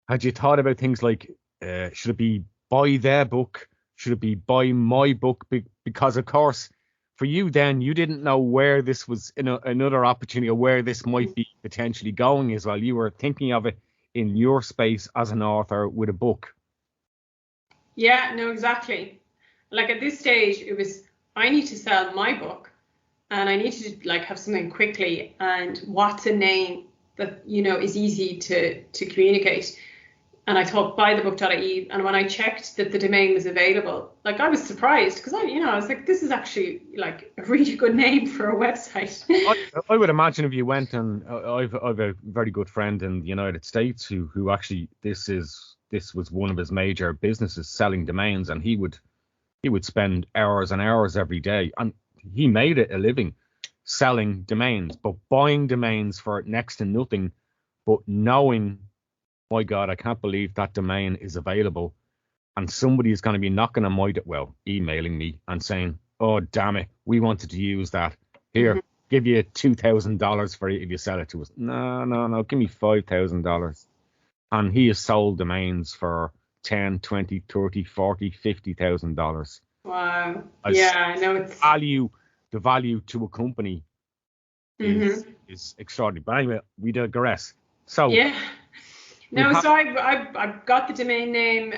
had you thought about things like, should it be Buy Their Book? Should it be Buy My Book? Because, of course, for you then, you didn't know where this was another opportunity, or where this might be potentially going as well. You were thinking of it in your space as an author with a book. Yeah, no, exactly. At this stage, it was, I need to sell my book, and I need to have something quickly, and what's a name that, is easy to communicate. And I thought buythebook.ie, and when I checked that the domain was available, I was surprised, because I was like, this is actually a really good name for a website. I would imagine if you went, and I've a very good friend in the United States who actually this was one of his major businesses, selling domains, and he would spend hours and hours every day, and he made it a living selling domains, but buying domains for next to nothing, but knowing, my God, I can't believe that domain is available, and somebody is going to be knocking on my door, emailing me and saying, oh, damn it, we wanted to use that. Here, give you $2,000 for it if you sell it to us. No, give me $5,000. And he has sold domains for 10, 20, 30, 40, $50,000. Wow. Yeah, I know it's The value to a company is extraordinary. But anyway, we digress. So yeah. No, so I got the domain name,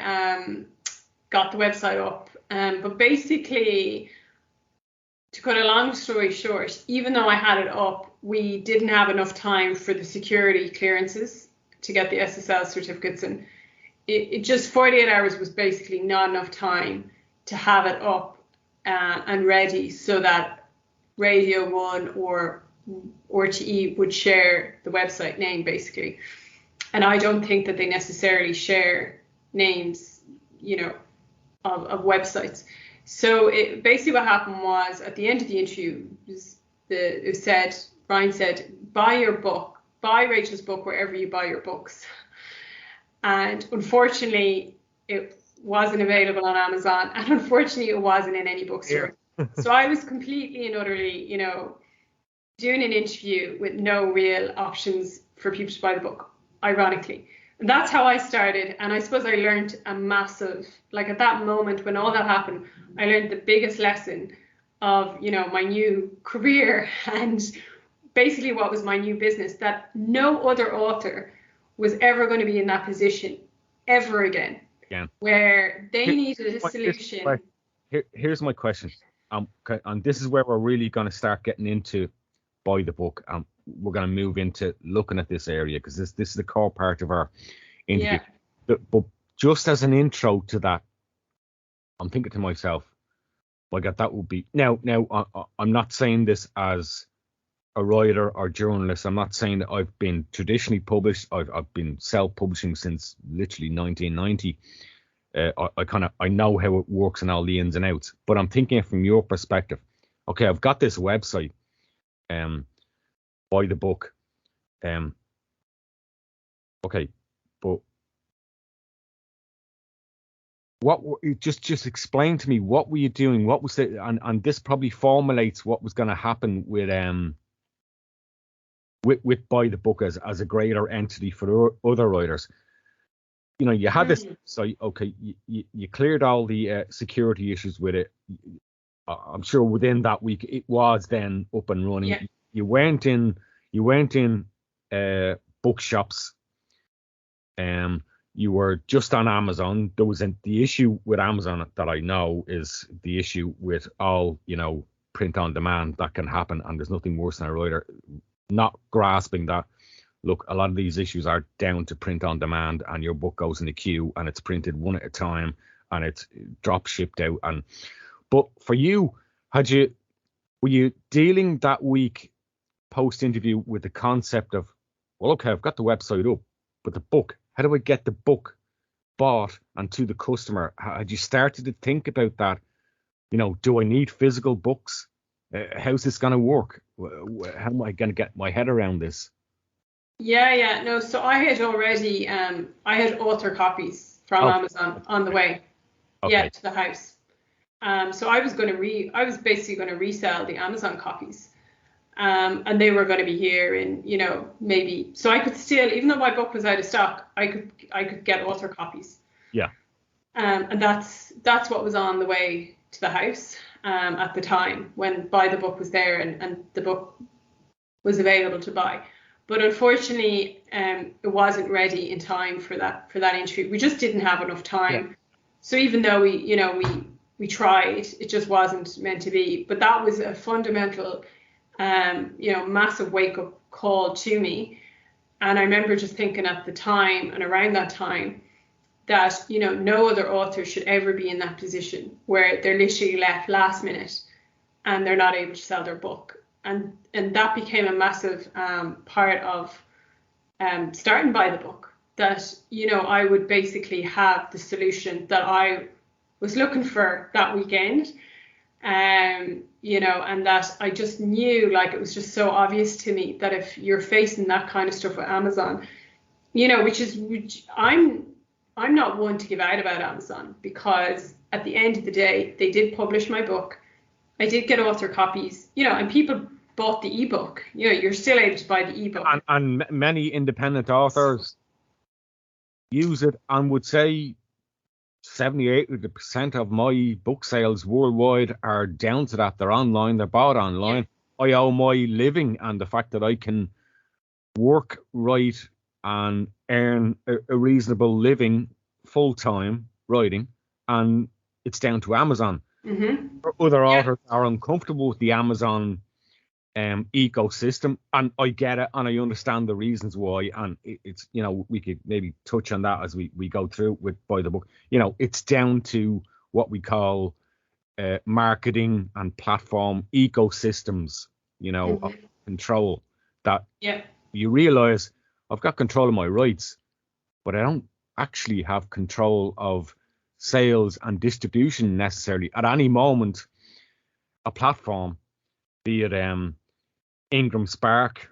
got the website up, but basically, to cut a long story short, even though I had it up, we didn't have enough time for the security clearances to get the SSL certificates, and it just 48 hours was basically not enough time to have it up and ready so that Radio 1 or RTE would share the website name, basically. And I don't think that they necessarily share names, of websites. So basically what happened was, at the end of the interview, Ryan said, buy Rachel's book wherever you buy your books. And unfortunately, it wasn't available on Amazon, and unfortunately, it wasn't in any bookstore. Yeah. So I was completely and utterly, doing an interview with no real options for people to buy the book, ironically. And that's how I started. And I suppose I learned a massive, at that moment when all that happened, I learned the biggest lesson of, my new career and basically what was my new business, that no other author was ever going to be in that position ever again, where they needed a solution. Here's my question. And this is where we're really going to start getting into buy the book. We're going to move into looking at this area, because this is the core part of our interview. Yeah. But just as an intro to that, I'm thinking to myself, my God, that would be now. I'm not saying this as a writer or journalist. I'm not saying that I've been traditionally published. I've been self-publishing since literally 1990. I know how it works and all the ins and outs. But I'm thinking from your perspective. Okay, I've got this website. Buy the book. Okay, but what just explain to me, what were you doing? What was it? And this probably formulates what was going to happen with buy the book as a greater entity for other writers. You had this, so okay, you cleared all the security issues with it. I'm sure within that week it was then up and running. Yeah. You went in bookshops. You were just on Amazon. There was the issue with Amazon that I know is the issue with all print on demand that can happen, and there's nothing worse than a writer not grasping that. Look, a lot of these issues are down to print on demand, and your book goes in the queue and it's printed one at a time and it's drop shipped out. But for you, were you dealing that week post interview with the concept of, well, okay, I've got the website up, but the book, how do I get the book bought and to the customer? Had you started to think about that? Do I need physical books? How's this going to work? How am I going to get my head around this? Yeah. No, so I had already, I had author copies from Amazon on the way, to the house. So I was basically going to resell the Amazon copies, and they were going to be here in, maybe. So I could still, even though my book was out of stock, I could get author copies. Yeah. And that's what was on the way to the house at the time when Buy the Book was there and the book was available to buy. But unfortunately, it wasn't ready in time for that interview. We just didn't have enough time. Yeah. So even though we tried, it just wasn't meant to be. But that was a fundamental, massive wake up call to me. And I remember just thinking at the time and around that time that, no other author should ever be in that position where they're literally left last minute and they're not able to sell their book. And that became a massive part of starting Buy the Book, that, I would basically have the solution that I was looking for that weekend, and that I just knew, it was just so obvious to me that if you're facing that kind of stuff with Amazon, which I'm not one to give out about Amazon, because at the end of the day, they did publish my book. I did get author copies, and people bought the ebook. You're still able to buy the ebook. And many independent authors use it, and would say 78% of my book sales worldwide are down to that. They're online, they're bought online. I owe my living and the fact that I can work right and earn a reasonable living full time writing, and it's down to Amazon. Other authors are uncomfortable with the Amazon ecosystem, and I get it, and I understand the reasons why, and it's, you know, we could maybe touch on that as we go through with By the Book. You know, it's down to what we call marketing and platform ecosystems, you know, of control, that you realize I've got control of my rights, but I don't actually have control of sales and distribution necessarily. At any moment, a platform, be it Ingram Spark,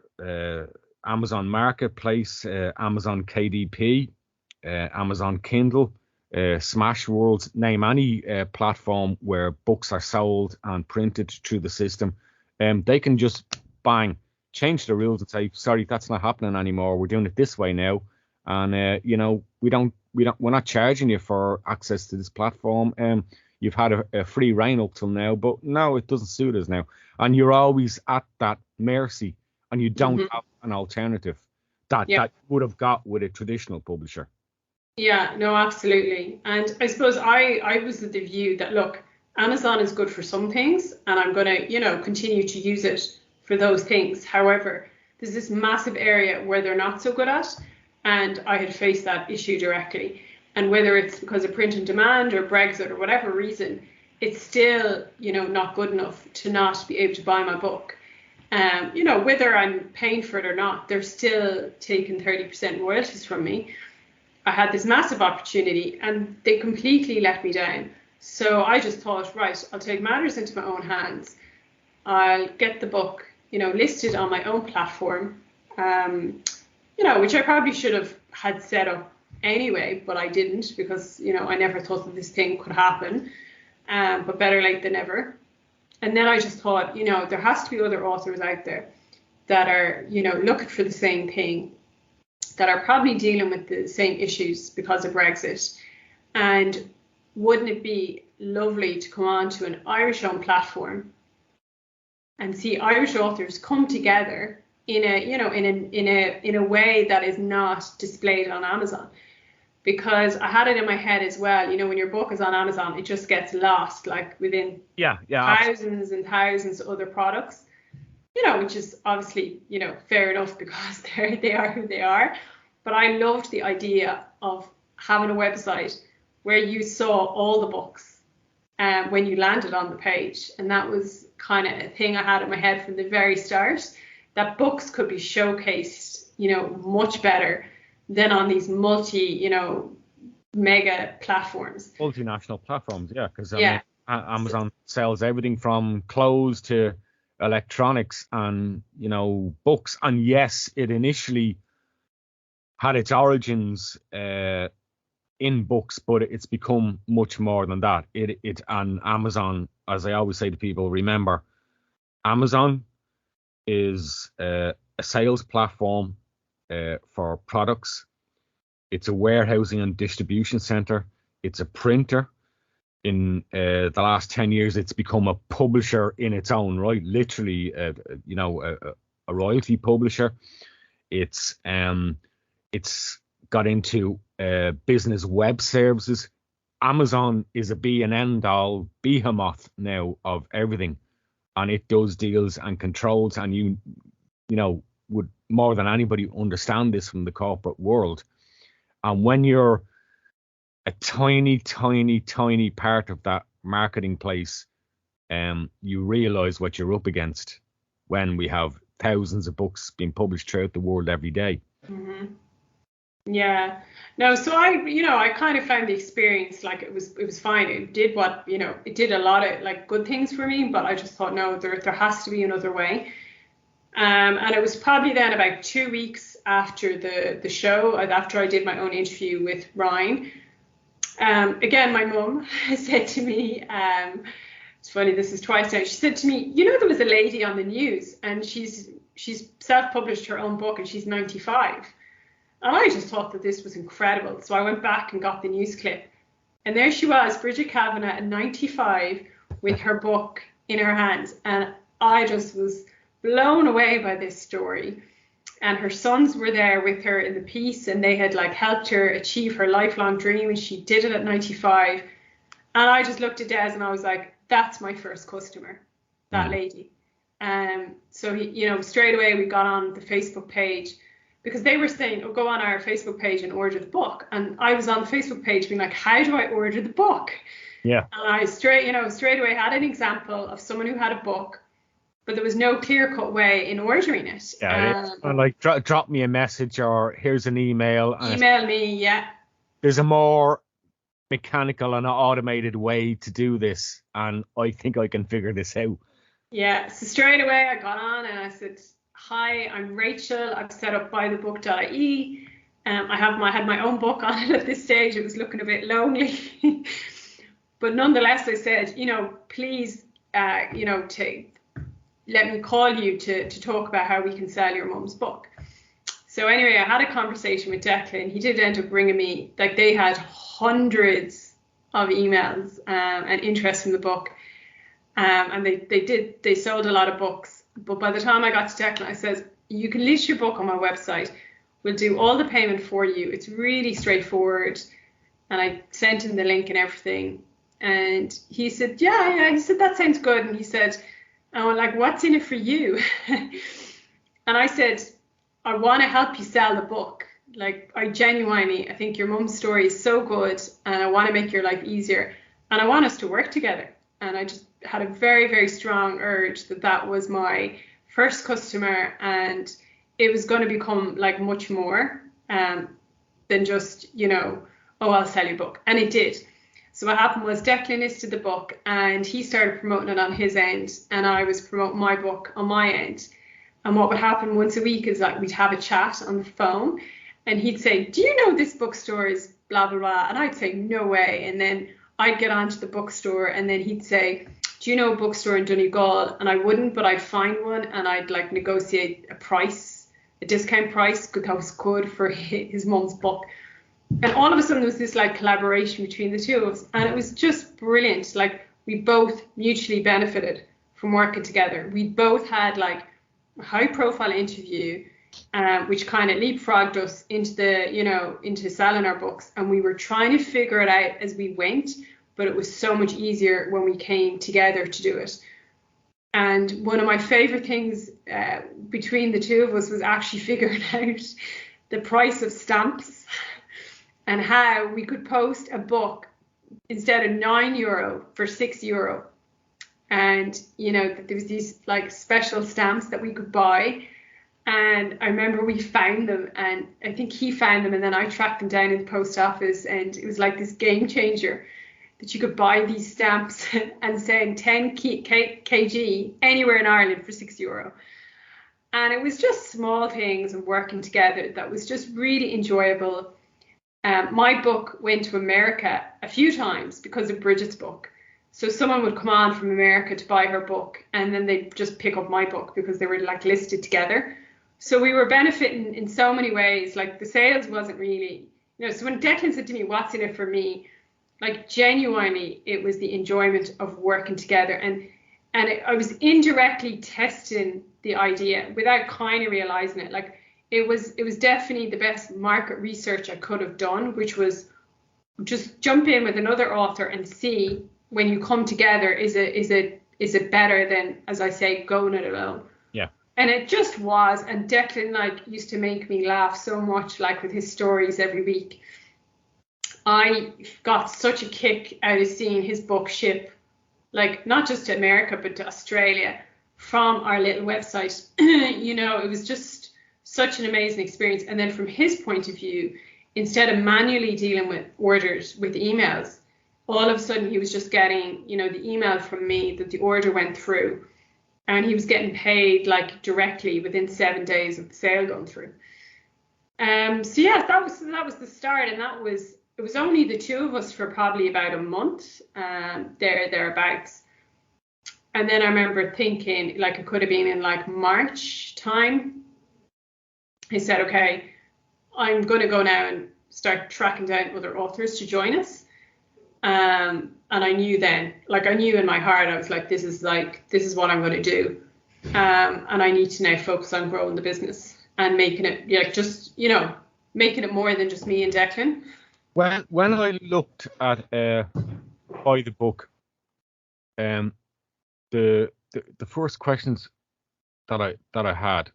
Amazon Marketplace, Amazon KDP, Amazon Kindle, Smashwords, name any platform where books are sold and printed through the system, they can just bang, change the rules and say, sorry, that's not happening anymore. We're doing it this way now, and you know, we're not charging you for access to this platform. You've had a free reign up till now, but no, it doesn't suit us now. And you're always at that mercy, and you don't have an alternative that you would have got with a traditional publisher. Yeah, no, absolutely. And I suppose I was of the view that, look, Amazon is good for some things, and I'm going to, you know, continue to use it for those things. However, there's this massive area where they're not so good at, and I had faced that issue directly. And whether it's because of print on demand or Brexit or whatever reason, it's still, you know, not good enough to not be able to buy my book. You know, whether I'm paying for it or not, they're still taking 30% royalties from me. I had this massive opportunity and they completely let me down. So I just thought, right, I'll take matters into my own hands. I'll get the book, you know, listed on my own platform, you know, which I probably should have had set up anyway, but I didn't, because, you know, I never thought that this thing could happen. But better late than never. And then I just thought, you know, there has to be other authors out there that are, you know, looking for the same thing, that are probably dealing with the same issues because of Brexit. And wouldn't it be lovely to come on to an Irish-owned platform and see Irish authors come together in a, you know, in a way that is not displayed on Amazon? Because I had it in my head as well, you know, when your book is on Amazon, it just gets lost, like within thousands and thousands of other products, you know, which is obviously, you know, fair enough, because they are who they are. But I loved the idea of having a website where you saw all the books when you landed on the page. And that was kind of a thing I had in my head from the very start, that books could be showcased, you know, much better than on these you know, mega platforms. Multinational platforms, yeah, because Amazon sells everything from clothes to electronics and, you know, books. And yes, it initially had its origins in books, but it's become much more than that. And Amazon, as I always say to people, remember, Amazon is a sales platform for products. It's a warehousing and distribution center. It's a printer. In the last 10 years, it's become a publisher in its own right, literally, you know, a royalty publisher. It's got into business web services. Amazon is a be and end all behemoth now of everything, and it does deals and controls, and you know, would more than anybody understand this from the corporate world. And when you're a tiny part of that marketing place, you realize what you're up against when we have thousands of books being published throughout the world every day. Yeah, no, so I kind of found the experience, like, it was fine. It did what, you know, it did a lot of like good things for me, but I just thought, no, there has to be another way. And it was probably then about 2 weeks after the show, after I did my own interview with Ryan. Again, my mum said to me, it's funny, this is twice now, she said to me, you know, there was a lady on the news and she's self-published her own book and she's 95. And I just thought that this was incredible. So I went back and got the news clip. And there she was, Bridget Kavanagh at 95 with her book in her hands. And I just was blown away by this story. And her sons were there with her in the piece, and they had like helped her achieve her lifelong dream, and she did it at 95. And I just looked at Des and I was like, that's my first customer, that lady. So he, straight away we got on the Facebook page, because they were saying, oh, go on our Facebook page and order the book. And I was on the Facebook page being like, how do I order the book? Yeah. And I straight away had an example of someone who had a book, but there was no clear-cut way in ordering it. Yeah, and like drop me a message, or here's an email. Email me, yeah. There's a more mechanical and automated way to do this, and I think I can figure this out. Yeah, so straight away I got on and I said, hi, I'm Rachel. I've set up buythebook.ie. I had my own book on it at this stage. It was looking a bit lonely. But nonetheless, I said, please, let me call you to talk about how we can sell your mum's book. So anyway, I had a conversation with Declan. He did end up bringing me, like, they had hundreds of emails and interest in the book. And they sold a lot of books. But by the time I got to Declan, I said, you can list your book on my website. We'll do all the payment for you. It's really straightforward. And I sent him the link and everything. And he said, yeah. He said, that sounds good. And he said, oh, like, what's in it for you? And I said, I want to help you sell the book. Like, I think your mum's story is so good, and I want to make your life easier, and I want us to work together. And I just had a very, very strong urge that was my first customer, and it was going to become like much more than just, oh, I'll sell your book. And it did. So what happened was Declan listed the book, and he started promoting it on his end, and I was promoting my book on my end. And what would happen once a week is like we'd have a chat on the phone, and he'd say, do you know this bookstore is blah, blah, blah? And I'd say, no way. And then I'd get onto the bookstore, and then he'd say, do you know a bookstore in Donegal? And I wouldn't, but I'd find one, and I'd like negotiate a discount price, because that was good for his mum's book. And all of a sudden there was this like collaboration between the two of us, and it was just brilliant. Like, we both mutually benefited from working together. We both had like a high profile interview, which kind of leapfrogged us into selling our books. And we were trying to figure it out as we went, but it was so much easier when we came together to do it. And one of my favorite things between the two of us was actually figuring out the price of stamps, and how we could post a book instead of €9 for €6. And, there was these like special stamps that we could buy. And I remember we found them, and I think he found them, and then I tracked them down in the post office, and it was like this game changer that you could buy these stamps and send 10 kg anywhere in Ireland for €6. And it was just small things and working together that was just really enjoyable. My book went to America a few times because of Bridget's book. So someone would come on from America to buy her book, and then they'd just pick up my book because they were like listed together. So we were benefiting in so many ways. Like, the sales wasn't really, so when Declan said to me, what's in it for me? Like, genuinely, it was the enjoyment of working together. And I was indirectly testing the idea without kind of realizing it. Like, it was definitely the best market research I could have done, which was just jump in with another author and see, when you come together, is it better than, as I say, going it alone? Yeah. And it just was. And Declan like used to make me laugh so much, like with his stories every week. I got such a kick out of seeing his book ship, like not just to America but to Australia from our little website. It was just such an amazing experience. And then from his point of view, instead of manually dealing with orders with emails, all of a sudden he was just getting, the email from me that the order went through, and he was getting paid like directly within 7 days of the sale going through. So yeah, that was the start, and it was only the two of us for probably about a month, thereabouts. And then I remember thinking, like, it could have been in like March time. I said, okay, I'm going to go now and start tracking down other authors to join us. And I knew then, like I knew in my heart, I was like, this is what I'm going to do. And I need to now focus on growing the business and making it, making it more than just me and Declan. When I looked at Buy the Book, the first questions that I had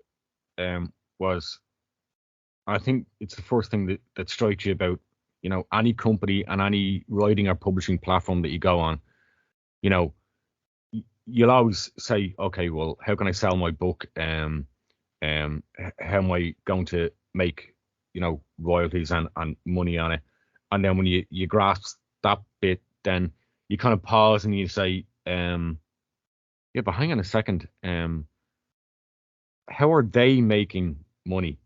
was, I think it's the first thing that strikes you about, any company and any writing or publishing platform that you go on. You'll always say, okay, well, how can I sell my book? How am I going to make, royalties and money on it? And then when you grasp that bit, then you kind of pause and you say, yeah, but hang on a second. How are they making money?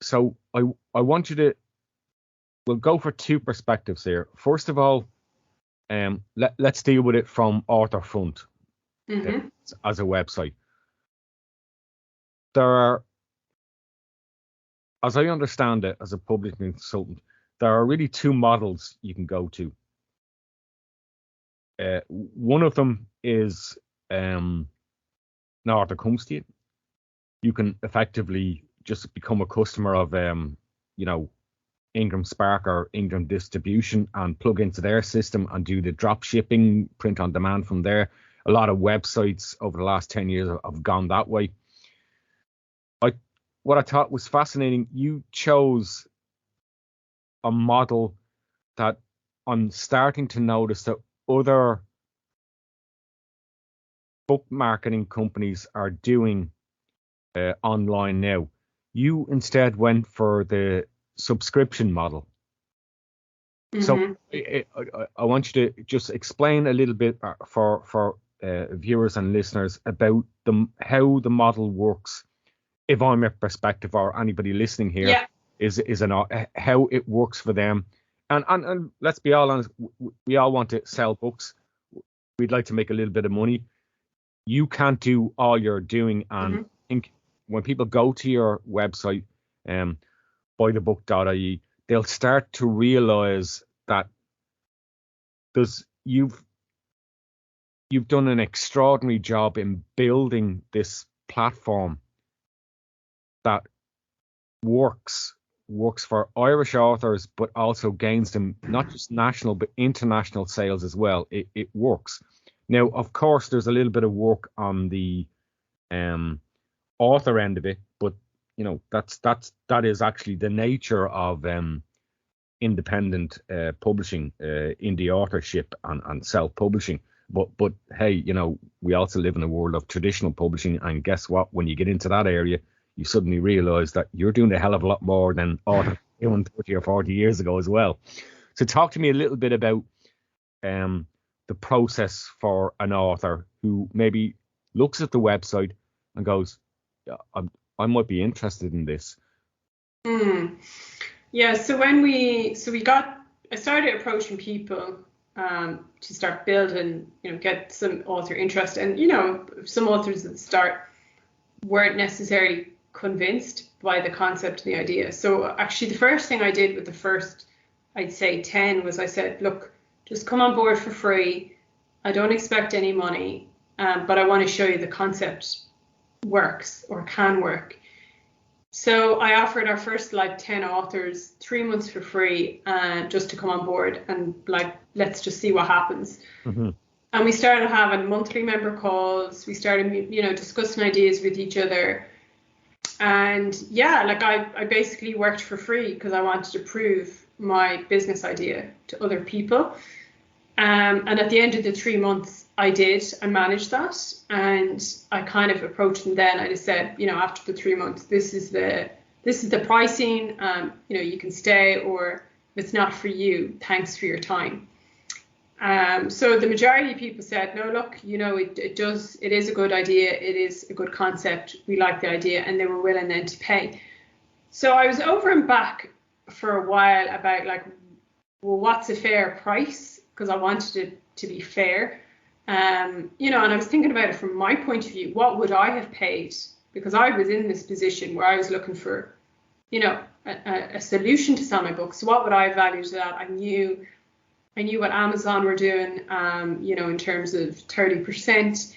So I want you to, we'll go for two perspectives here. First of all, let's deal with it from author front as a website. There are, as I understand it, as a publishing consultant, there are really two models you can go to. One of them is an author comes to you. You can effectively just become a customer of, Ingram Spark or Ingram Distribution and plug into their system and do the drop shipping, print on demand from there. A lot of websites over the last 10 years have gone that way. What I thought was fascinating, you chose a model that I'm starting to notice that other book marketing companies are doing online now. You instead went for the subscription model. So I want you to just explain a little bit for viewers and listeners about how the model works. If I'm a perspective or anybody listening here is how it works for them. And let's be all honest, we all want to sell books. We'd like to make a little bit of money. You can't do all you're doing. And I think when people go to your website, buythebook.ie, they'll start to realize that you've done an extraordinary job in building this platform that works for Irish authors, but also gains them not just national but international sales as well. It works. Now, of course, there's a little bit of work on the author end of it, but that is actually the nature of independent publishing, indie authorship and self-publishing. But hey, we also live in a world of traditional publishing, and guess what? When you get into that area, you suddenly realize that you're doing a hell of a lot more than authors doing 30 or 40 years ago as well. So talk to me a little bit about the process for an author who maybe looks at the website and goes, I might be interested in this. Yeah, so I started approaching people to start building, get some author interest. And, some authors at the start weren't necessarily convinced by the concept and the idea. So actually the first thing I did with the first, I'd say 10, was I said, look, just come on board for free. I don't expect any money, but I want to show you the concept works or can work. So I offered our first 10 authors 3 months for free, just to come on board and let's just see what happens. And we started having monthly member calls. We started, discussing ideas with each other. And I basically worked for free because I wanted to prove my business idea to other people. And at the end of the 3 months, I managed that. And I kind of approached them then. I just said, after the 3 months, this is the pricing. You can stay, or if it's not for you, thanks for your time. So the majority of people said, no, look, it is a good idea. It is a good concept. We like the idea, and they were willing then to pay. So I was over and back for a while about what's a fair price? Because I wanted it to be fair. And I was thinking about it from my point of view. What would I have paid? Because I was in this position where I was looking for you know, a solution to sell my books. So what would I value to that? I knew what Amazon were doing, you know, in terms of 30%.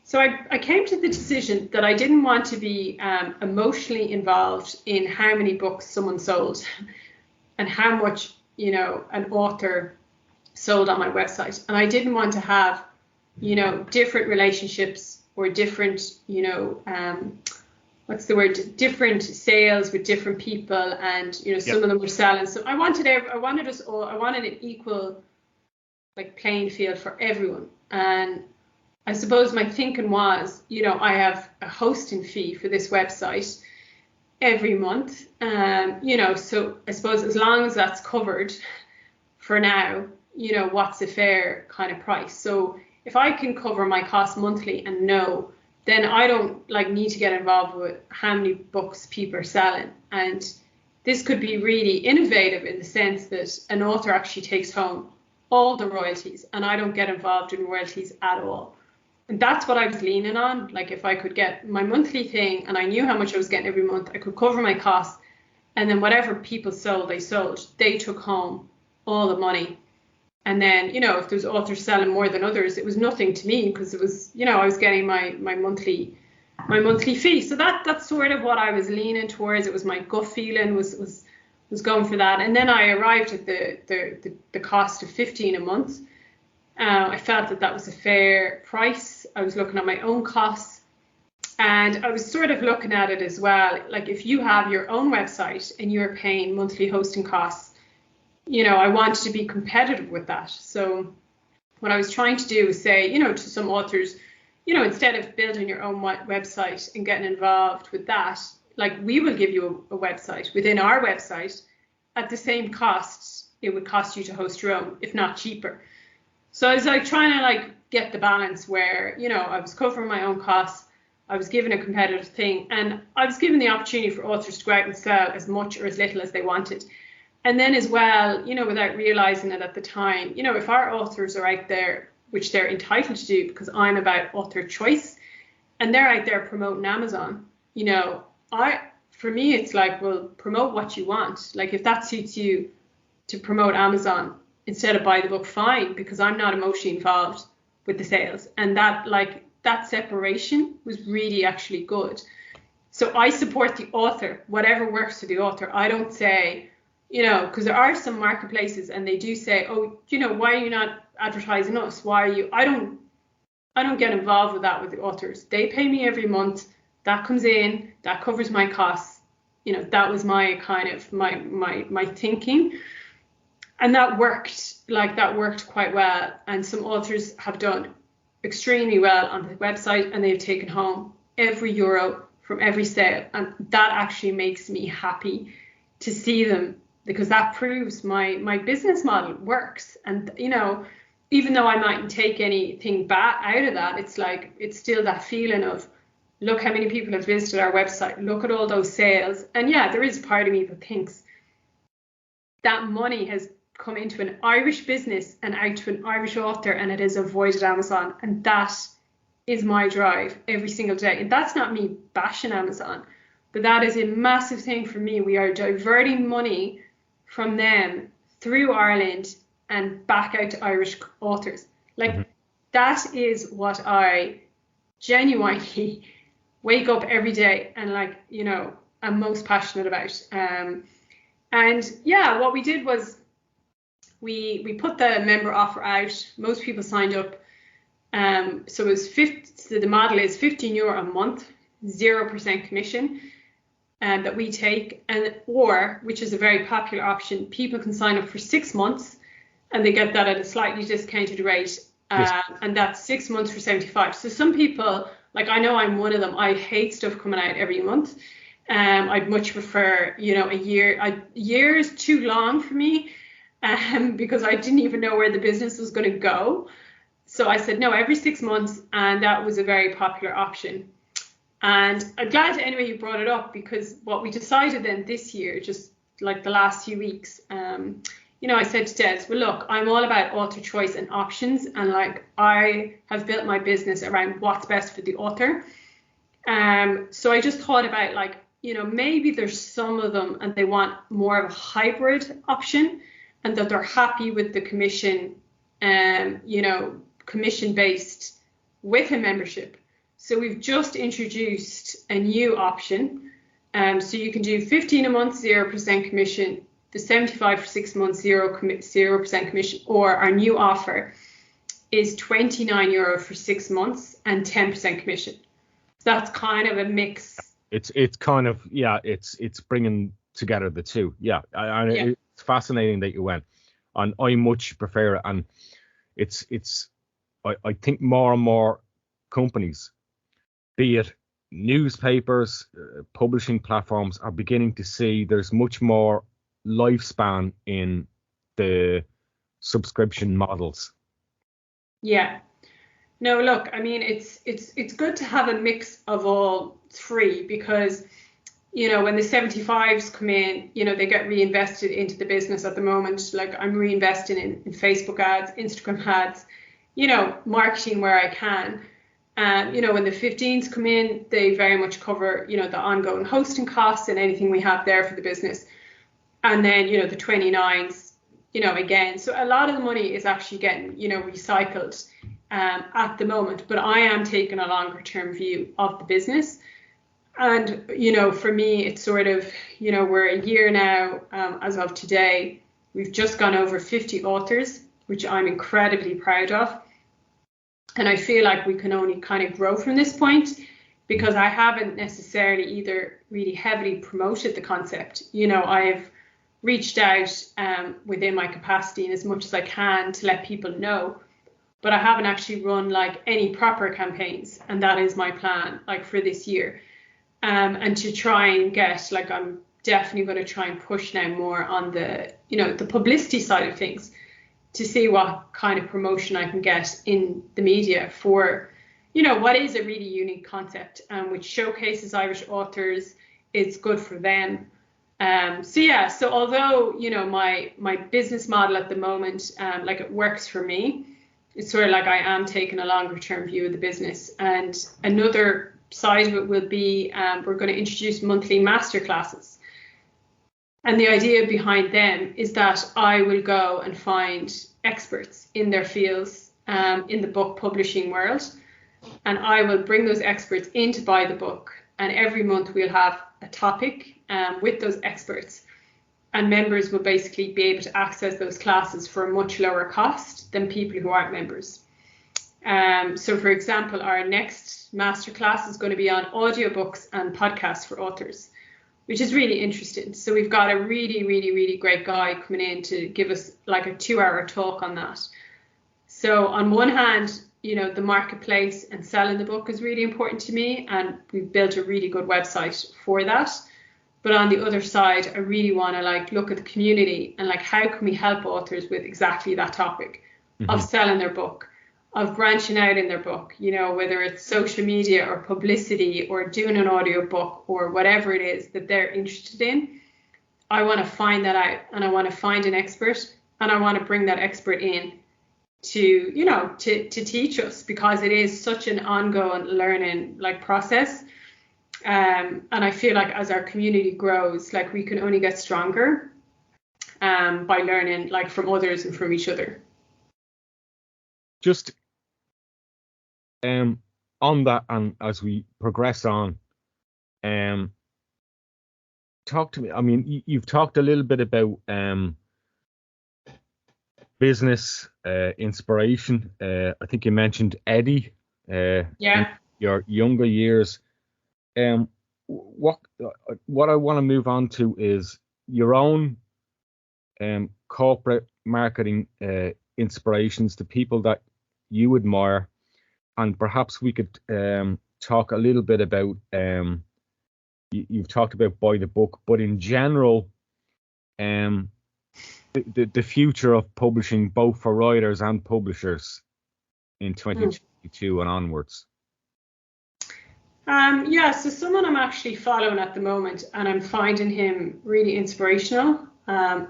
So I came to the decision that I didn't want to be emotionally involved in how many books someone sold and how much, you know, an author sold on my website. And I didn't want to have, you know, different relationships or different, you know, different sales with different people, and you know, some of them were selling. So I wanted an equal, like, playing field for everyone. And I suppose my thinking was, you know, I have a hosting fee for this website every month, you know, so I suppose as long as that's covered for now, you know, what's a fair kind of price? So if I can cover my costs monthly and know, then I don't like need to get involved with how many books people are selling. And this could be really innovative in the sense that an author actually takes home all the royalties and I don't get involved in royalties at all. And that's what I was leaning on. Like, if I could get my monthly thing and I knew how much I was getting every month, I could cover my costs, and then whatever people sold, they took home all the money. And then, you know, if there's authors selling more than others, it was nothing to me, because it was, you know, I was getting my monthly fee. So that's sort of what I was leaning towards. It was my gut feeling was going for that. And then I arrived at the cost of $15 a month. I felt that was a fair price. I was looking at my own costs, and I was sort of looking at it as well. Like, if you have your own website and you're paying monthly hosting costs, you know, I wanted to be competitive with that. So what I was trying to do was say, you know, to some authors, you know, instead of building your own website and getting involved with that, like, we will give you a website within our website at the same costs it would cost you to host your own, if not cheaper. So I was like trying to like get the balance where, you know, I was covering my own costs, I was given a competitive thing, and I was given the opportunity for authors to go out and sell as much or as little as they wanted. And then as well, you know, without realizing it at the time, you know, if our authors are out there, which they're entitled to do, because I'm about author choice, and they're out there promoting Amazon, you know, for me, it's like, well, promote what you want. Like, if that suits you to promote Amazon instead of buy the book, fine, because I'm not emotionally involved with the sales. And that separation was really actually good. So I support the author, whatever works for the author. I don't say, you know, because there are some marketplaces and they do say, oh, you know, why are you not advertising us? Why are you? I don't get involved with that with the authors. They pay me every month. That comes in, that covers my costs. You know, that was my kind of my thinking. And that worked quite well. And some authors have done extremely well on the website, and they've taken home every euro from every sale. And that actually makes me happy to see them, because that proves my business model works. And, you know, even though I mightn't take anything back out of that, it's like, it's still that feeling of, look how many people have visited our website, look at all those sales. And yeah, there is a part of me that thinks that money has come into an Irish business and out to an Irish author, and it has avoided Amazon. And that is my drive every single day. And that's not me bashing Amazon, but that is a massive thing for me. We are diverting money from them through Ireland and back out to Irish authors. Like, that is what I genuinely wake up every day and, like, you know, I'm most passionate about. And yeah, what we did was we put the member offer out. Most people signed up. So it was so the model is €15 a month, 0% commission, that we take, or, which is a very popular option, people can sign up for 6 months and they get that at a slightly discounted rate. And that's 6 months for 75. So some people, like, I know I'm one of them, I hate stuff coming out every month. I'd much prefer, you know, a year. A year is too long for me, because I didn't even know where the business was going to go. So I said, no, every 6 months. And that was a very popular option. And I'm glad anyway you brought it up, because what we decided then this year, just like the last few weeks, you know, I said to Des, well, look, I'm all about author choice and options. And like, I have built my business around what's best for the author. So I just thought about, like, maybe there's some of them and they want more of a hybrid option, and that they're happy with the commission, commission based with a membership. So we've just introduced a new option. So you can do 15 a month, 0% commission, the 75 for 6 months, 0% commission, or our new offer is €29 for 6 months and 10% commission. So that's kind of a mix. It's kind of, it's bringing together the two. Yeah. It's fascinating that you went, and I much prefer it. And I think more and more companies, be it newspapers, publishing platforms, are beginning to see there's much more lifespan in the subscription models. Yeah. No, look, I mean, it's good to have a mix of all three, because, when the 75s come in, they get reinvested into the business at the moment. Like, I'm reinvesting in Facebook ads, Instagram ads, marketing where I can. When the 15s come in, they very much cover, the ongoing hosting costs and anything we have there for the business. And then, the 29s, again. So a lot of the money is actually getting, recycled at the moment. But I am taking a longer term view of the business. And, for me, it's sort of, we're a year now, as of today. We've just gone over 50 authors, which I'm incredibly proud of. And I feel like we can only kind of grow from this point, because I haven't necessarily either really heavily promoted the concept. I've reached out within my capacity and as much as I can to let people know, but I haven't actually run like any proper campaigns. And that is my plan, like, for this year. And to try and get, like, I'm definitely going to try and push now more on the, the publicity side of things, to see what kind of promotion I can get in the media for, what is a really unique concept, which showcases Irish authors. It's good for them. So although, my business model at the moment, like, it works for me, it's sort of like I am taking a longer term view of the business. And another side of it will be, we're going to introduce monthly masterclasses. And the idea behind them is that I will go and find experts in their fields, in the book publishing world, and I will bring those experts in to buy the book. And every month we'll have a topic with those experts, and members will basically be able to access those classes for a much lower cost than people who aren't members. So, for example, our next masterclass is going to be on audiobooks and podcasts for authors, which is really interesting. So we've got a really, really, really great guy coming in to give us like a 2-hour talk on that. So on one hand, the marketplace and selling the book is really important to me, and we've built a really good website for that. But on the other side, I really want to look at the community and how can we help authors with exactly that topic of selling their book, of branching out in their book, whether it's social media or publicity or doing an audio book or whatever it is that they're interested in. I want to find that out, and I want to find an expert, and I want to bring that expert in to, to teach us, because it is such an ongoing learning process. And I feel like as our community grows, we can only get stronger by learning from others and from each other. Just on that, and as we progress on, talk to me. I mean, you've talked a little bit about business inspiration. I think you mentioned Eddie. In your younger years. What I want to move on to is your own corporate marketing inspirations, the people that you admire, and perhaps we could talk a little bit about, you've talked about Buy the Book, but in general, the future of publishing, both for writers and publishers in 2022 and onwards. So someone I'm actually following at the moment, and I'm finding him really inspirational,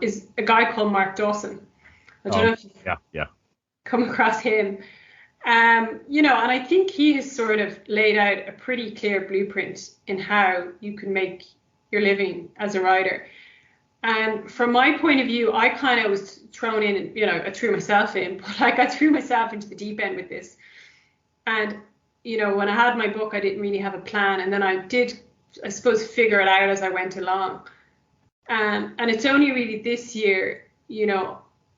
is a guy called Mark Dawson. I don't know if you've come across him. And I think he has sort of laid out a pretty clear blueprint in how you can make your living as a writer. And from my point of view, I kind of was thrown in, I threw myself in, but like I threw myself into the deep end with this. And, when I had my book, I didn't really have a plan. And then I did, I suppose, figure it out as I went along. And it's only really this year,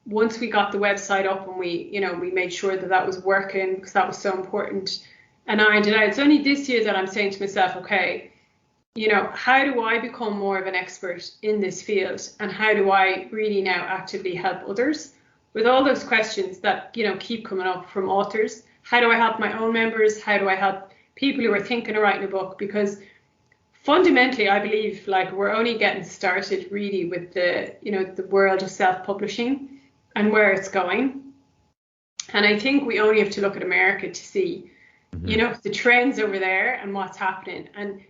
once we got the website up and we made sure that was working, because that was so important, and ironed it out. It's only this year that I'm saying to myself, okay, how do I become more of an expert in this field? And how do I really now actively help others with all those questions that, keep coming up from authors? How do I help my own members? How do I help people who are thinking of writing a book? Because fundamentally, I believe like we're only getting started really with the world of self-publishing and where it's going. And I think we only have to look at America to see, the trends over there and what's happening. And,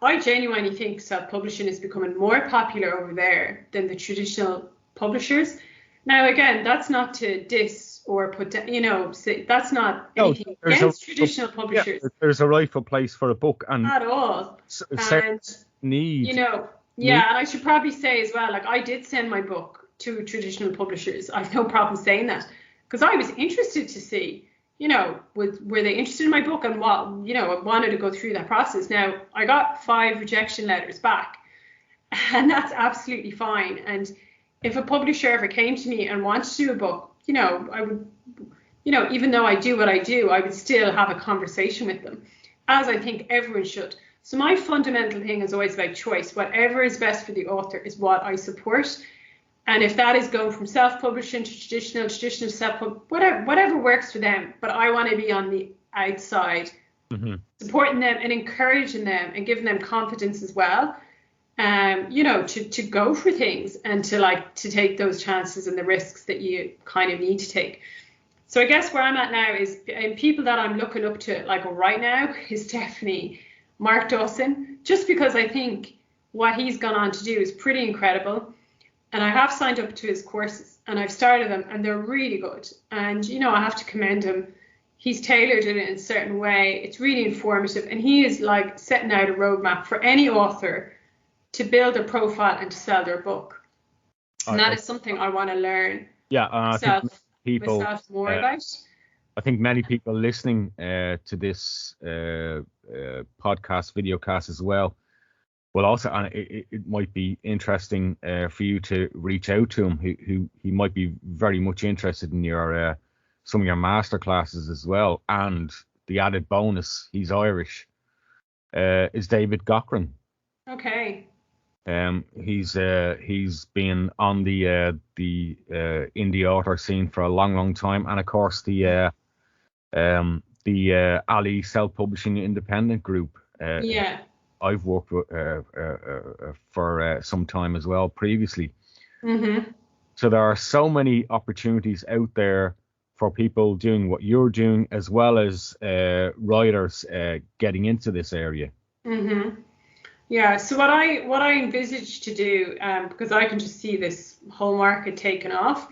I genuinely think self-publishing is becoming more popular over there than the traditional publishers. Now, again, that's not to diss or put down, that's not anything against traditional publishers. Yeah, there's a rightful place for a book. And at all. And, and I should probably say as well, like I did send my book to traditional publishers. I have no problem saying that, because I was interested to see, were they interested in my book and what, I wanted to go through that process. Now, I got 5 rejection letters back, and that's absolutely fine. And if a publisher ever came to me and wanted to do a book, I would, even though I do what I do, I would still have a conversation with them, as I think everyone should. So my fundamental thing is always about choice. Whatever is best for the author is what I support. And if that is going from self-publishing to traditional whatever works for them. But I want to be on the outside, supporting them and encouraging them and giving them confidence as well. To go for things and to take those chances and the risks that you kind of need to take. So I guess where I'm at now is, and people that I'm looking up to like right now is definitely Mark Dawson, just because I think what he's gone on to do is pretty incredible. And I have signed up to his courses and I've started them and they're really good. And, I have to commend him. He's tailored it in a certain way. It's really informative. And he is like setting out a roadmap for any author to build a profile and to sell their book. And that is something I want to learn myself more about. I think many people listening to this podcast, videocast as well, will also, and it might be interesting for you to reach out to him, who he might be very much interested in your some of your master classes as well. And the added bonus, he's Irish, is David Cochran. Okay. He's been on the indie author scene for a long time, and of course the Ali self-publishing independent group. I've worked with, for some time as well previously. So there are so many opportunities out there for people doing what you're doing, as well as writers getting into this area. Yeah, so what I envisage to do, because I can just see this whole market taking off,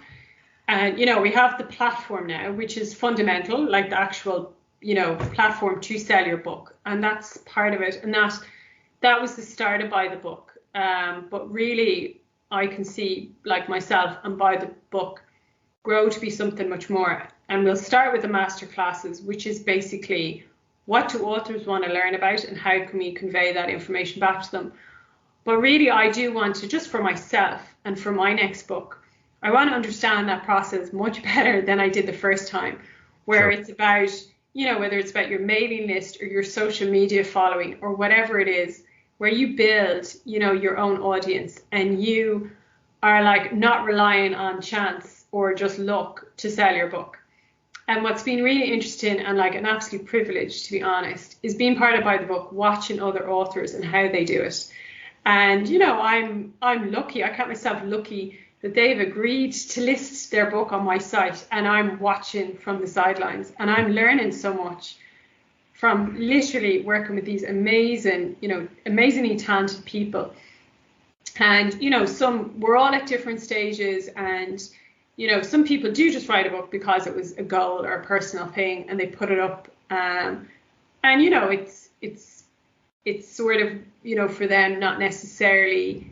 and we have the platform now, which is fundamental, like the actual platform to sell your book, and that's part of it, and that was the start of Buy the Book. But really, I can see like myself and Buy the Book grow to be something much more. And we'll start with the master classes, which is basically what do authors want to learn about and how can we convey that information back to them. But really, I do want to, just for myself and for my next book, I want to understand that process much better than I did the first time, where it's about, whether it's about your mailing list or your social media following or whatever it is, where you build, your own audience and you are like not relying on chance or just luck to sell your book. And what's been really interesting and like an absolute privilege, to be honest, is being part of Buy the Book, watching other authors and how they do it. And, I'm lucky, I count myself lucky that they've agreed to list their book on my site, and I'm watching from the sidelines and I'm learning so much from literally working with these amazingly talented people. And, we're all at different stages, and, some people do just write a book because it was a goal or a personal thing and they put it up. And, it's it's sort of, you know, for them, not necessarily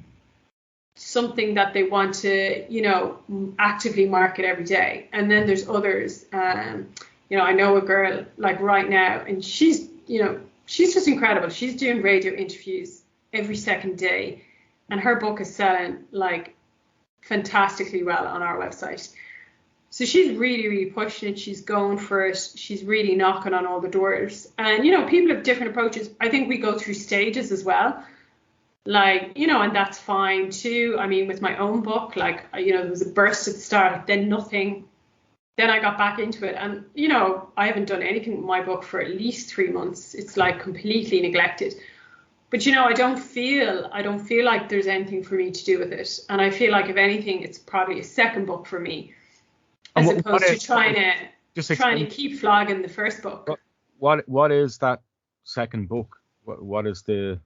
something that they want to, you know, actively market every day. And then there's others, you know, I know a girl like right now, and she's, you know, she's just incredible. She's doing radio interviews every second day, and her book is selling like fantastically well on our website. So she's really, really pushing it. She's going for it. She's really knocking on all the doors. And, you know, people have different approaches. I think we go through stages as well. Like, you know, and that's fine too. I mean, with my own book, like, you know, there was a burst at the start, then nothing. Then I got back into it. And, you know, I haven't done anything with my book for at least 3 months. It's like completely neglected. But, you know, I don't feel like there's anything for me to do with it. And I feel like, if anything, it's probably a second book for me, as opposed to trying to keep flogging the first book. What is that second book? What is the...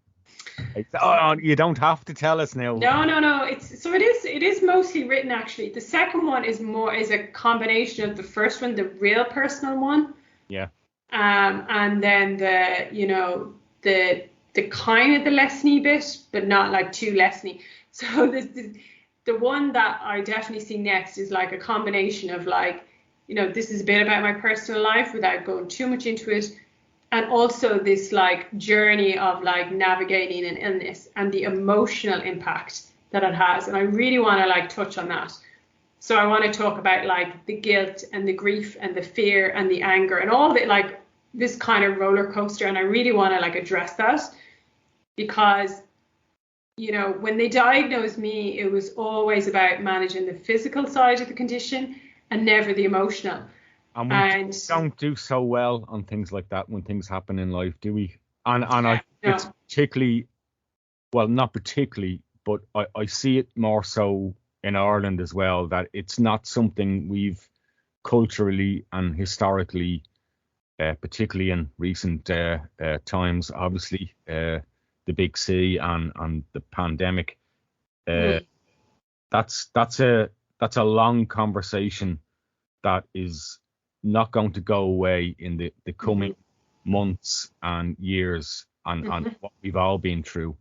Oh, you don't have to tell us now. No. It is mostly written, actually. The second one is a combination of the first one, the real personal one. Yeah. And then the kind of the lessony bit, but not like too lessony. So the one that I definitely see next is like a combination of, like, you know, this is a bit about my personal life without going too much into it. And also this like journey of like navigating an illness and the emotional impact that it has. And I really want to like touch on that. So I want to talk about like the guilt and the grief and the fear and the anger and all of it, like this kind of roller coaster. And I really want to like address that, because, you know, when they diagnosed me, it was always about managing the physical side of the condition and never the emotional. And we don't do so well on things like that when things happen in life, do we? And it's particularly, well, not particularly, but I see it more so in Ireland as well, that it's not something we've culturally and historically, particularly in recent times, obviously, the big C and the pandemic. That's a long conversation that is not going to go away in the coming months and years, and what we've all been through.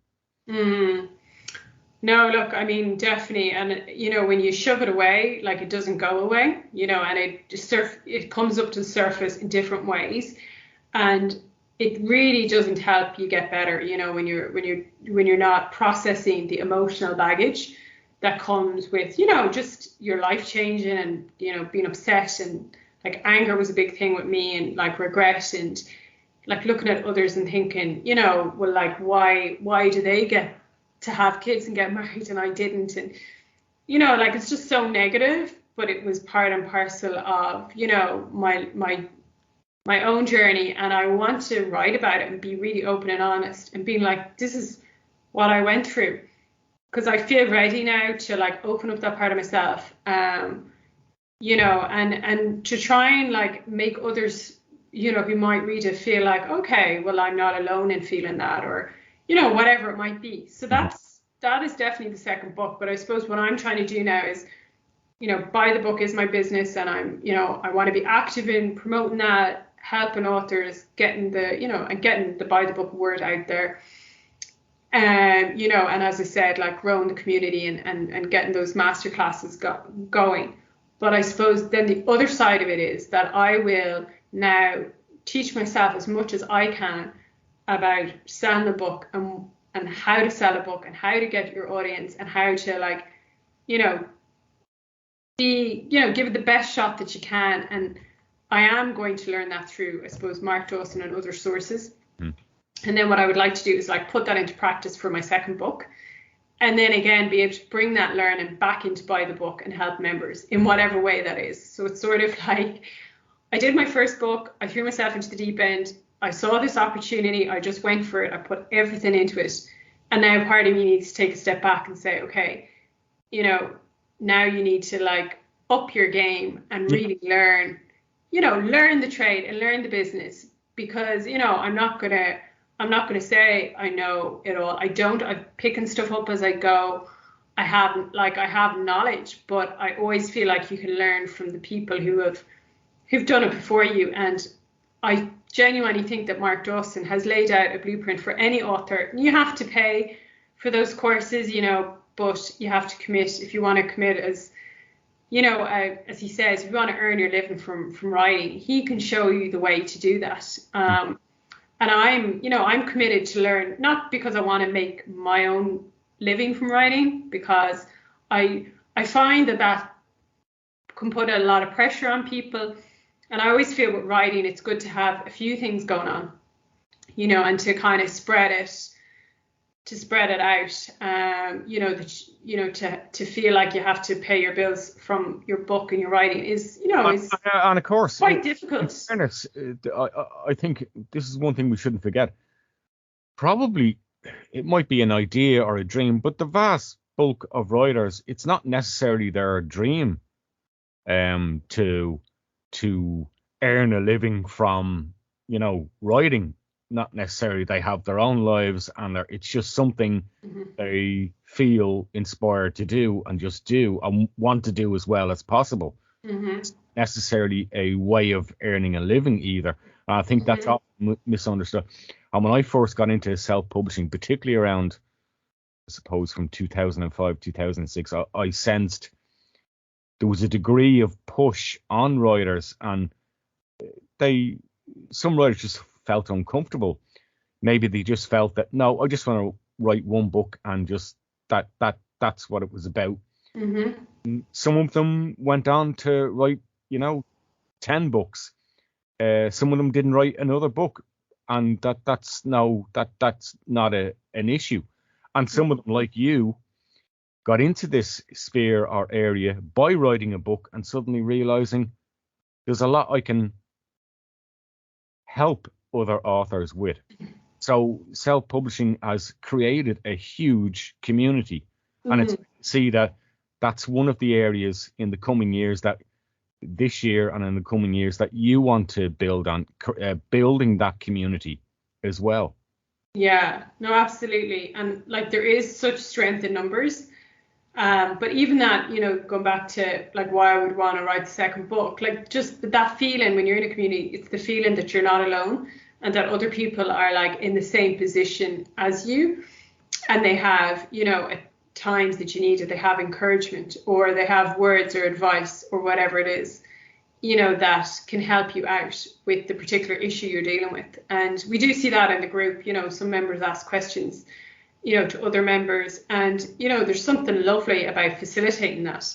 No, look, I mean, definitely. And, you know, when you shove it away, like, it doesn't go away, you know, and it comes up to the surface in different ways. And it really doesn't help you get better, you know, when you're not processing the emotional baggage that comes with, you know, just your life changing and, you know, being upset. And like anger was a big thing with me, and like regret, and like looking at others and thinking, you know, well, like, why do they get to have kids and get married and I didn't? And, you know, like, it's just so negative. But it was part and parcel of, you know, my own journey, and I want to write about it and be really open and honest and being like, this is what I went through, because I feel ready now to like open up that part of myself, you know, and to try and like make others, you know, who might read it feel like, okay, well, I'm not alone in feeling that, or, you know, whatever it might be. So that is definitely the second book. But I suppose what I'm trying to do now is, you know, Buy the Book is my business, and I'm, you know, I want to be active in promoting that, helping authors, getting the Buy the Book word out there. And, you know, and as I said, like growing the community and getting those masterclasses going. But I suppose then the other side of it is that I will now teach myself as much as I can about selling a book and how to sell a book and how to get your audience and how to, like, you know, give it the best shot that you can. And I am going to learn that through, I suppose, Mark Dawson and other sources. And then what I would like to do is like put that into practice for my second book. And then again, be able to bring that learning back into Buy the Book and help members in whatever way that is. So it's sort of like, I did my first book, I threw myself into the deep end, I saw this opportunity, I just went for it, I put everything into it. And now part of me needs to take a step back and say, okay, you know, now you need to like up your game and really learn the trade and learn the business, because, you know, I'm not gonna say I know it all. I don't. I'm picking stuff up as I go. I have knowledge, but I always feel like you can learn from the people who've done it before you. And I genuinely think that Mark Dawson has laid out a blueprint for any author. You have to pay for those courses, but you have to commit if you want to commit as he says, if you want to earn your living from writing, he can show you the way to do that. And I'm committed to learn, not because I want to make my own living from writing, because I find that can put a lot of pressure on people. And I always feel with writing, it's good to have a few things going on, and to kind of spread it out, to feel like you have to pay your bills from your book and your writing is and of course, quite difficult. In fairness, I think this is one thing we shouldn't forget. Probably it might be an idea or a dream, but the vast bulk of writers, it's not necessarily their dream to earn a living from, writing. Not necessarily they have their own lives, and it's just something they feel inspired to do and just do and want to do as well as possible. It's necessarily a way of earning a living either. And I think that's often misunderstood. And when I first got into self-publishing, particularly around, I suppose, from 2005, 2006, I sensed there was a degree of push on writers, and some writers just felt uncomfortable. Maybe they just felt that, no, I just want to write one book and just that's what it was about. Some of them went on to write 10 books. Some of them didn't write another book, and that's not an issue. And some of them, like you, got into this sphere or area by writing a book and suddenly realizing there's a lot I can help other authors with. So self-publishing has created a huge community, and it's see that that's one of the areas in the coming years, that this year and in the coming years, that you want to build on, building that community as well. Yeah, no, absolutely. And like, there is such strength in numbers. But even that, going back to like why I would want to write the second book, like just that feeling when you're in a community, it's the feeling that you're not alone and that other people are like in the same position as you, and they have, at times that you need it, they have encouragement, or they have words or advice or whatever it is, that can help you out with the particular issue you're dealing with. And we do see that in the group. Some members ask questions to other members, and there's something lovely about facilitating that.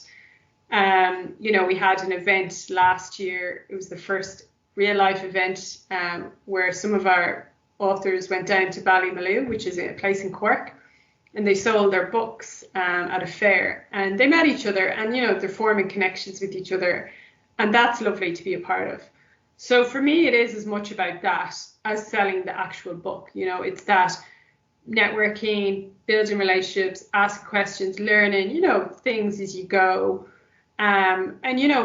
We had an event last year. It was the first real life event where some of our authors went down to Ballymaloe, which is a place in Cork, and they sold their books at a fair, and they met each other, and they're forming connections with each other, and that's lovely to be a part of. So for me, it is as much about that as selling the actual book. It's that networking, building relationships, asking questions, learning, things as you go, and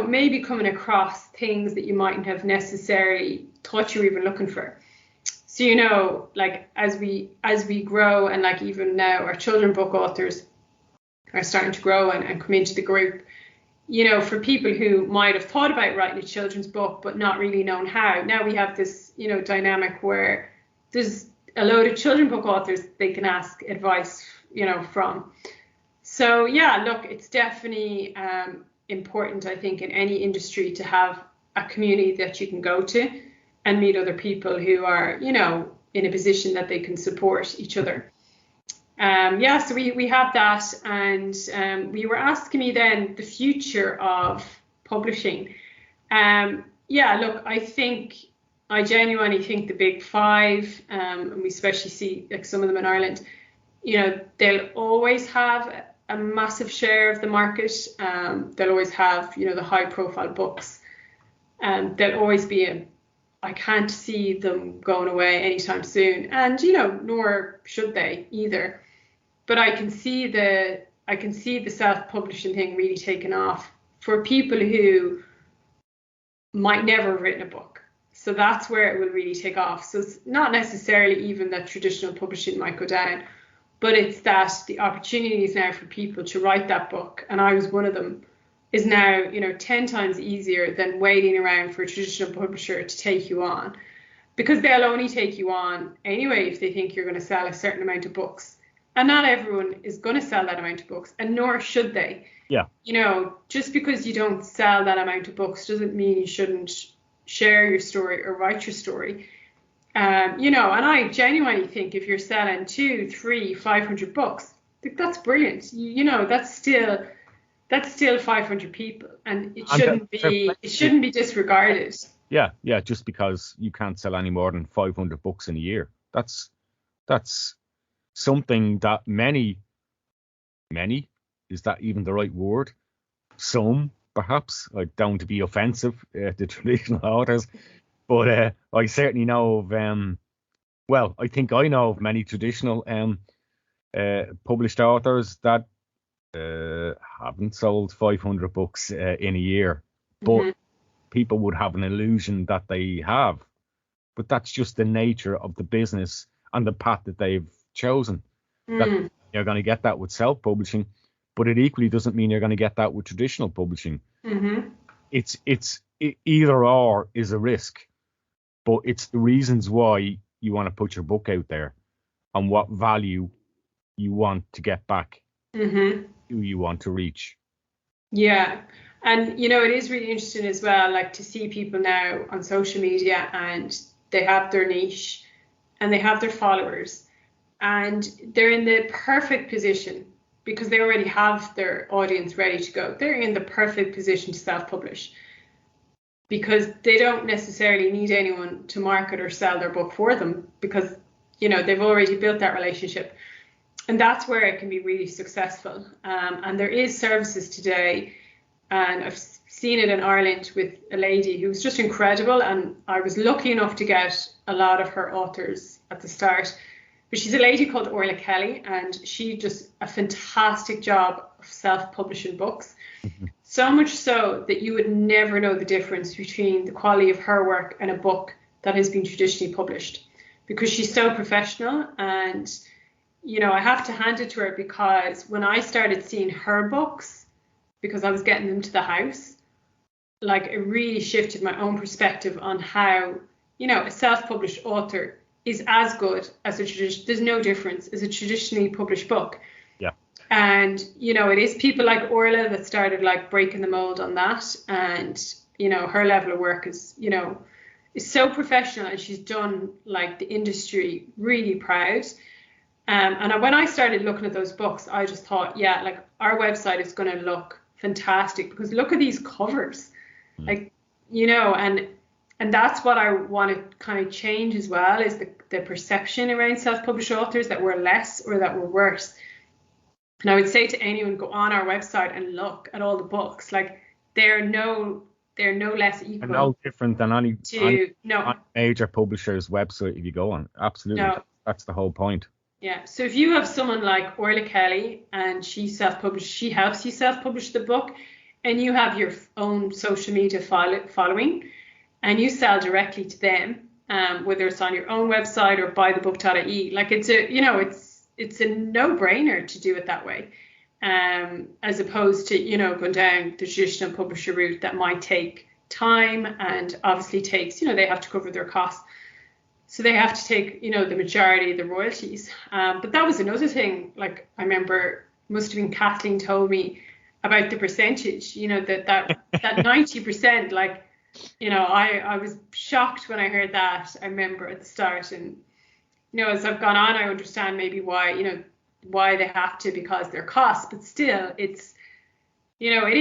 maybe coming across things that you mightn't have necessarily thought you were even looking for. So like as we grow, and like even now our children book authors are starting to grow and come into the group, for people who might have thought about writing a children's book but not really known how, now we have this dynamic where there's a load of children book authors they can ask advice, from. So yeah, look, it's definitely important, I think, in any industry to have a community that you can go to and meet other people who are, in a position that they can support each other. So we have that, and you were asking me then the future of publishing. Look, I genuinely think the big five, and we especially see like some of them in Ireland, they'll always have a massive share of the market. They'll always have, the high profile books, and they'll always be I can't see them going away anytime soon, and nor should they either. But I can see the self-publishing thing really taking off for people who might never have written a book. So that's where it will really take off. So it's not necessarily even that traditional publishing might go down, but it's that the opportunities now for people to write that book, and I was one of them, is now 10 times easier than waiting around for a traditional publisher to take you on. because they'll only take you on anyway if they think you're going to sell a certain amount of books. And not everyone is going to sell that amount of books, and nor should they. Yeah. You know, just because you don't sell that amount of books doesn't mean you shouldn't share your story or write your story. You know, and I genuinely think if you're selling 200, 300, 500 books, that's brilliant. You know, that's still 500 people, and it shouldn't be disregarded. Yeah, just because you can't sell any more than 500 books in a year. That's something that many, is that even the right word? Some, perhaps, I don't to be offensive to traditional authors, but I certainly know of, I think I know of many traditional published authors that haven't sold 500 books in a year, but people would have an illusion that they have. But that's just the nature of the business and the path that they've chosen. That you're going to get that with self-publishing, but it equally doesn't mean you're going to get that with traditional publishing. It's either or is a risk, but it's the reasons why you want to put your book out there and what value you want to get back, who you want to reach. Yeah. And, you know, it is really interesting as well, like to see people now on social media and they have their niche and they have their followers and they're in the perfect position because they already have their audience ready to go. They're in the perfect position to self-publish because they don't necessarily need anyone to market or sell their book for them because, you know, they've already built that relationship. And that's where it can be really successful. And there is services today, and I've seen it in Ireland with a lady who's just incredible. And I was lucky enough to get a lot of her authors at the start. But she's a lady called Orla Kelly, and she does a fantastic job of self-publishing books. So much so that you would never know the difference between the quality of her work and a book that has been traditionally published, because she's so professional. And, you know, I have to hand it to her, because when I started seeing her books, because I was getting them to the house, like it really shifted my own perspective on how, you know, a self-published author is as good as there's no difference as a traditionally published book. Yeah. And, you know, it is people like Orla that started like breaking the mold on that. And, you know, her level of work is, you know, is so professional, and she's done like the industry really proud. And when I started looking at those books, I just thought, yeah, like our website is going to look fantastic, because look at these covers, like, you know, and that's what I want to kind of change as well, is the perception around self-published authors, that we're less or that we're worse. And I would say to anyone, go on our website and look at all the books. Like they're no less equal. And no different than any major publisher's website if you go on. Absolutely. No. That's the whole point. Yeah. So if you have someone like Orla Kelly and she self-published, she helps you self-publish the book, and you have your own social media following, and you sell directly to them, whether it's on your own website or buythebook.ie, like it's a no-brainer to do it that way, as opposed to, you know, going down the traditional publisher route that might take time, and obviously takes, you know, they have to cover their costs. So they have to take, you know, the majority of the royalties. But that was another thing. Like I remember, must have been Kathleen told me about the percentage, you know, that 90%, like, you know, I was shocked when I heard that. I remember at the start, and, you know, as I've gone on, I understand maybe why they have to, because their costs, but still it's, you know, it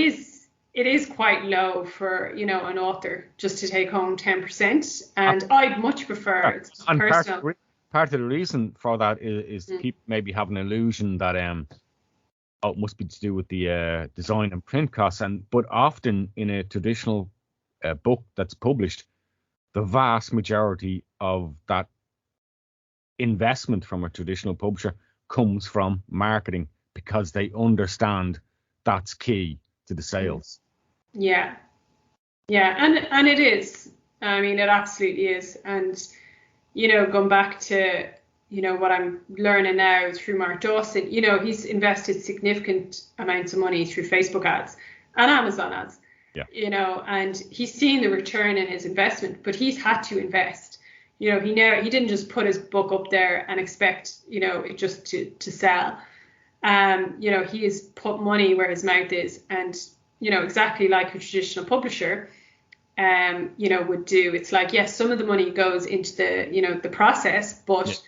is quite low for, you know, an author just to take home 10%, and I'd much prefer it's personal. Part of the reason for that is people maybe have an illusion that it must be to do with the design and print costs, but often in a traditional book that's published, the vast majority of that investment from a traditional publisher comes from marketing, because they understand that's key to the sales. Yeah, and it is. I mean, it absolutely is. And, you know, going back to, you know, what I'm learning now through Mark Dawson, you know, he's invested significant amounts of money through Facebook ads and Amazon ads. Yeah. You know, and he's seen the return in his investment, but he's had to invest. You know, he didn't just put his book up there and expect, you know, it just to sell. You know, he has put money where his mouth is, and, you know, exactly like a traditional publisher, you know, would do. It's like, yes, some of the money goes into the, you know, the process, but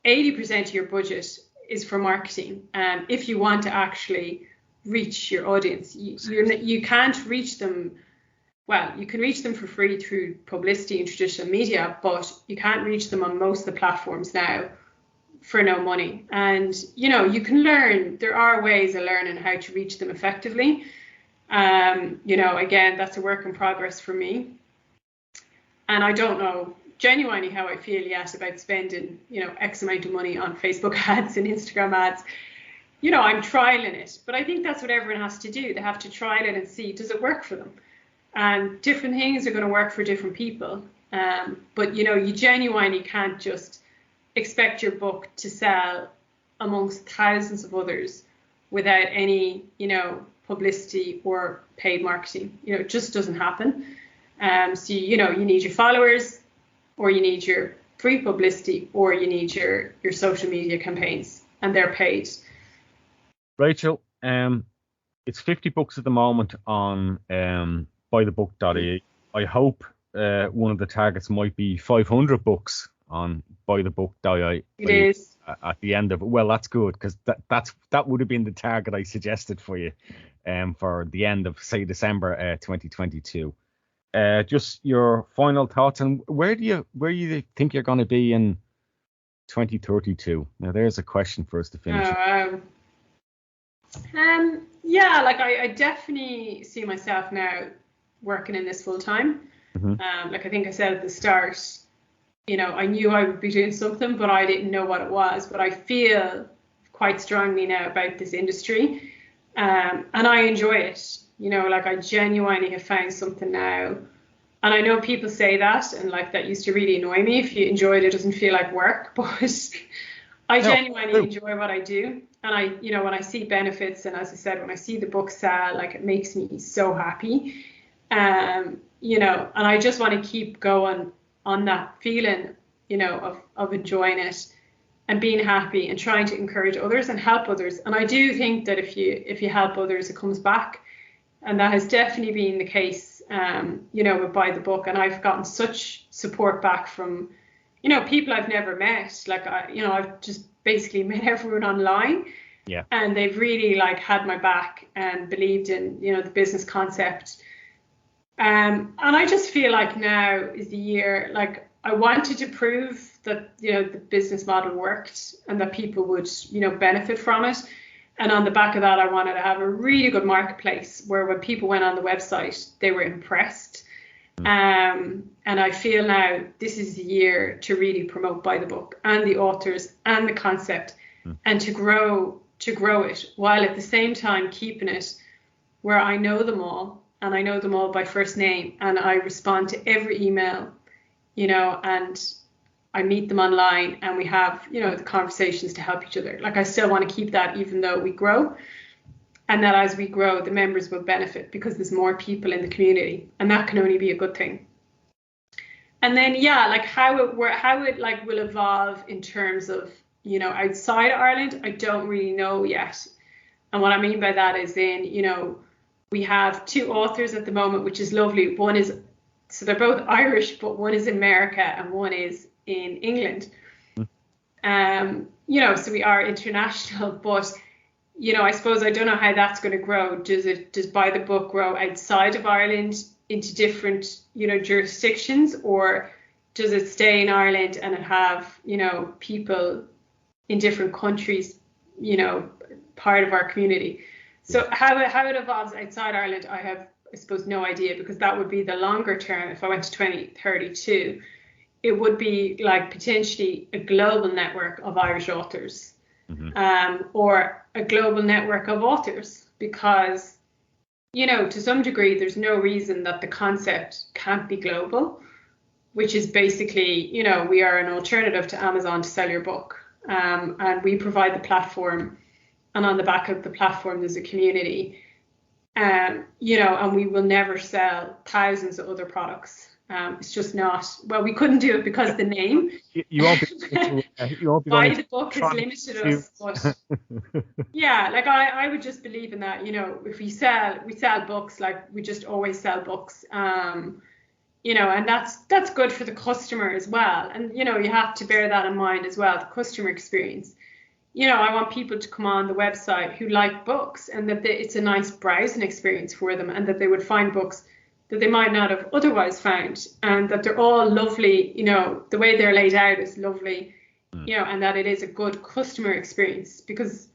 80% of your budget is for marketing. If you want to actually reach your audience, you can't reach them. Well, you can reach them for free through publicity and traditional media, but you can't reach them on most of the platforms now for no money. And, you know, you can learn. There are ways of learning how to reach them effectively. You know, again, that's a work in progress for me. And I don't know genuinely how I feel yet about spending, you know, X amount of money on Facebook ads and Instagram ads. You know, I'm trialing it, but I think that's what everyone has to do. They have to trial it and see, does it work for them? And different things are going to work for different people. But, you know, you genuinely can't just expect your book to sell amongst thousands of others without any, you know, publicity or paid marketing. You know, it just doesn't happen. So, you know, you need your followers, or you need your free publicity, or you need your social media campaigns, and they're paid. Rachel, it's 50 books at the moment on buythebook.ie. I hope one of the targets might be 500 books on buythebook.ie. It is. At the end of it. Well, that's good, because that would have been the target I suggested for you for the end of, say, December 2022. Just your final thoughts, and where do you think you're going to be in 2032? Now, there's a question for us to finish. Yeah, like I definitely see myself now working in this full time. Mm-hmm. Like I think I said at the start, you know, I knew I would be doing something, but I didn't know what it was. But I feel quite strongly now about this industry, and I enjoy it. You know, like I genuinely have found something now. And I know people say that, and like that used to really annoy me. If you enjoy it, it doesn't feel like work. But I genuinely enjoy what I do. And I, you know, when I see benefits, and as I said, when I see the book sell, like it makes me so happy. You know, and I just want to keep going on that feeling, you know, of enjoying it and being happy and trying to encourage others and help others. And I do think that if you help others, it comes back. And that has definitely been the case, you know, with Buy the Book. And I've gotten such support back from, you know, people I've never met. Like, I've just basically met everyone online. Yeah. And they've really like had my back and believed in, you know, the business concept. And I just feel like now is the year, like I wanted to prove that, you know, the business model worked and that people would, you know, benefit from it. And on the back of that, I wanted to have a really good marketplace where when people went on the website, they were impressed. And I feel now this is the year to really promote Buy the Book and the authors and the concept and to grow it, while at the same time keeping it where I know them all, and I know them all by first name, and I respond to every email, you know, and I meet them online and we have, you know, the conversations to help each other. Like I still want to keep that even though we grow, and that as we grow, the members will benefit because there's more people in the community, and that can only be a good thing. And then, yeah, like how it like will evolve in terms of, you know, outside Ireland, I don't really know yet. And what I mean by that is in, you know, we have 2 authors at the moment, which is lovely. One is, so they're both Irish, but one is in America and one is in England. You know, so we are international, but, you know, I suppose I don't know how that's going to grow. Does Buy the Book grow outside of Ireland into different, you know, jurisdictions, or does it stay in Ireland and it have, you know, people in different countries, you know, part of our community? So how it evolves outside Ireland, I have, I suppose, no idea, because that would be the longer term. If I went to 2032, it would be like potentially a global network of Irish authors, or a global network of authors, because, you know, to some degree, there's no reason that the concept can't be global, which is basically, you know, we are an alternative to Amazon to sell your book, and we provide the platform. And on the back of the platform, there's a community, you know, and we will never sell thousands of other products. It's just not. Well, we couldn't do it because of the name. You won't be Buy going the book has limited us, but yeah, like I would just believe in that. You know, if we sell books, like we just always sell books. You know, and that's good for the customer as well. And you know, you have to bear that in mind as well, the customer experience. You know, I want people to come on the website who like books, and that it's a nice browsing experience for them, and that they would find books that they might not have otherwise found, and that they're all lovely. You know, the way they're laid out is lovely. You know, and that it is a good customer experience, because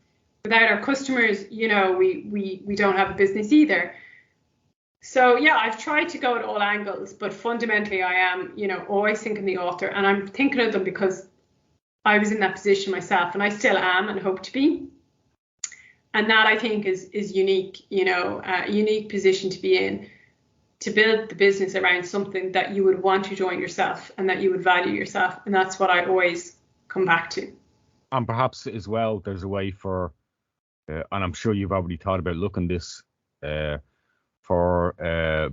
without our customers, you know, we don't have a business either. So yeah, I've tried to go at all angles, but fundamentally I am, you know, always thinking the author, and I'm thinking of them because I was in that position myself, and I still am and hope to be. And that, I think, is unique, you know, a unique position to be in, to build the business around something that you would want to join yourself and that you would value yourself. And that's what I always come back to. And perhaps as well, there's a way for, and I'm sure you've already thought about looking this, for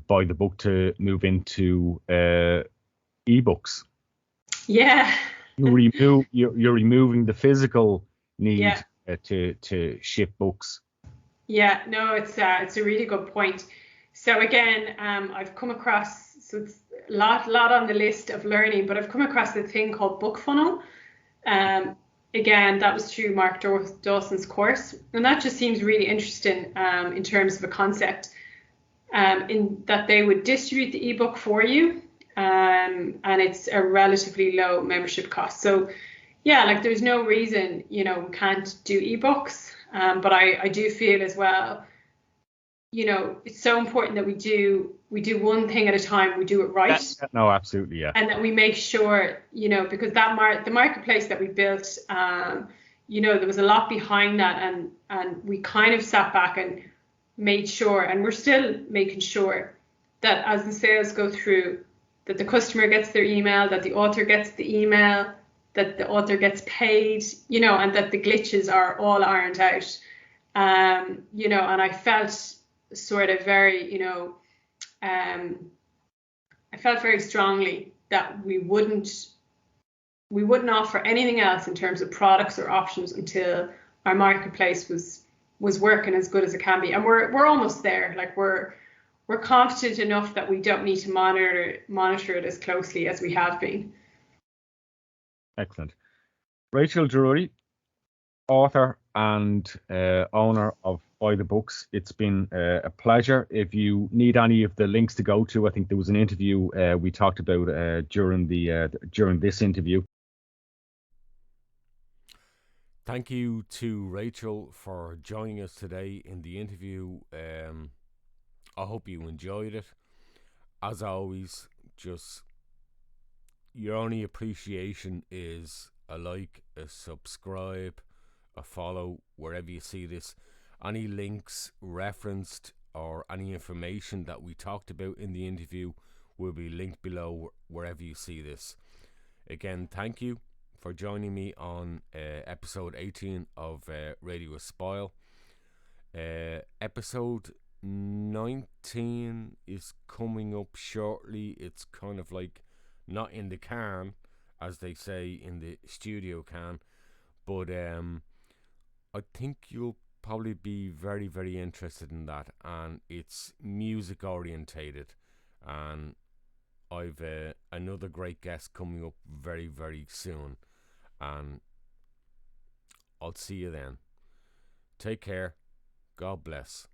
Buy the Book to move into ebooks. Yeah. You're removing the physical need to ship books. Yeah, no, it's a really good point. So again, I've come across, so it's a lot on the list of learning, but I've come across a thing called Book Funnel. Again, that was through Mark Dawson's course, and that just seems really interesting in terms of a concept, in that they would distribute the ebook for you, and it's a relatively low membership cost. So yeah, like there's no reason, you know, we can't do ebooks, but I do feel as well, you know, it's so important that we do one thing at a time, we do it right. No, absolutely, yeah. And that we make sure, you know, because that the marketplace that we built, you know, there was a lot behind that, and we kind of sat back and made sure, and we're still making sure, that as the sales go through, that the customer gets their email, that the author gets the email, that the author gets paid, you know, and that the glitches are all ironed out. You know, and I felt sort of very, you know, I felt very strongly that we wouldn't offer anything else in terms of products or options until our marketplace was working as good as it can be. And we're almost there. Like we're confident enough that we don't need to monitor it as closely as we have been. Excellent. Rachel Drury, author and owner of Buy the Books. It's been a pleasure. If you need any of the links to go to, I think there was an interview we talked about during this interview. Thank you to Rachel for joining us today in the interview. I hope you enjoyed it. As always, just your only appreciation is a like, a subscribe, a follow wherever you see this. Any links referenced or any information that we talked about in the interview will be linked below wherever you see this. Again, thank you for joining me on episode 18 of Radio Espial. Episode 19 is coming up shortly. It's kind of like not in the can, as they say in the studio can, but I think you'll probably be very, very interested in that, and it's music orientated, and I've another great guest coming up very, very soon, and I'll see you then. Take care. God bless.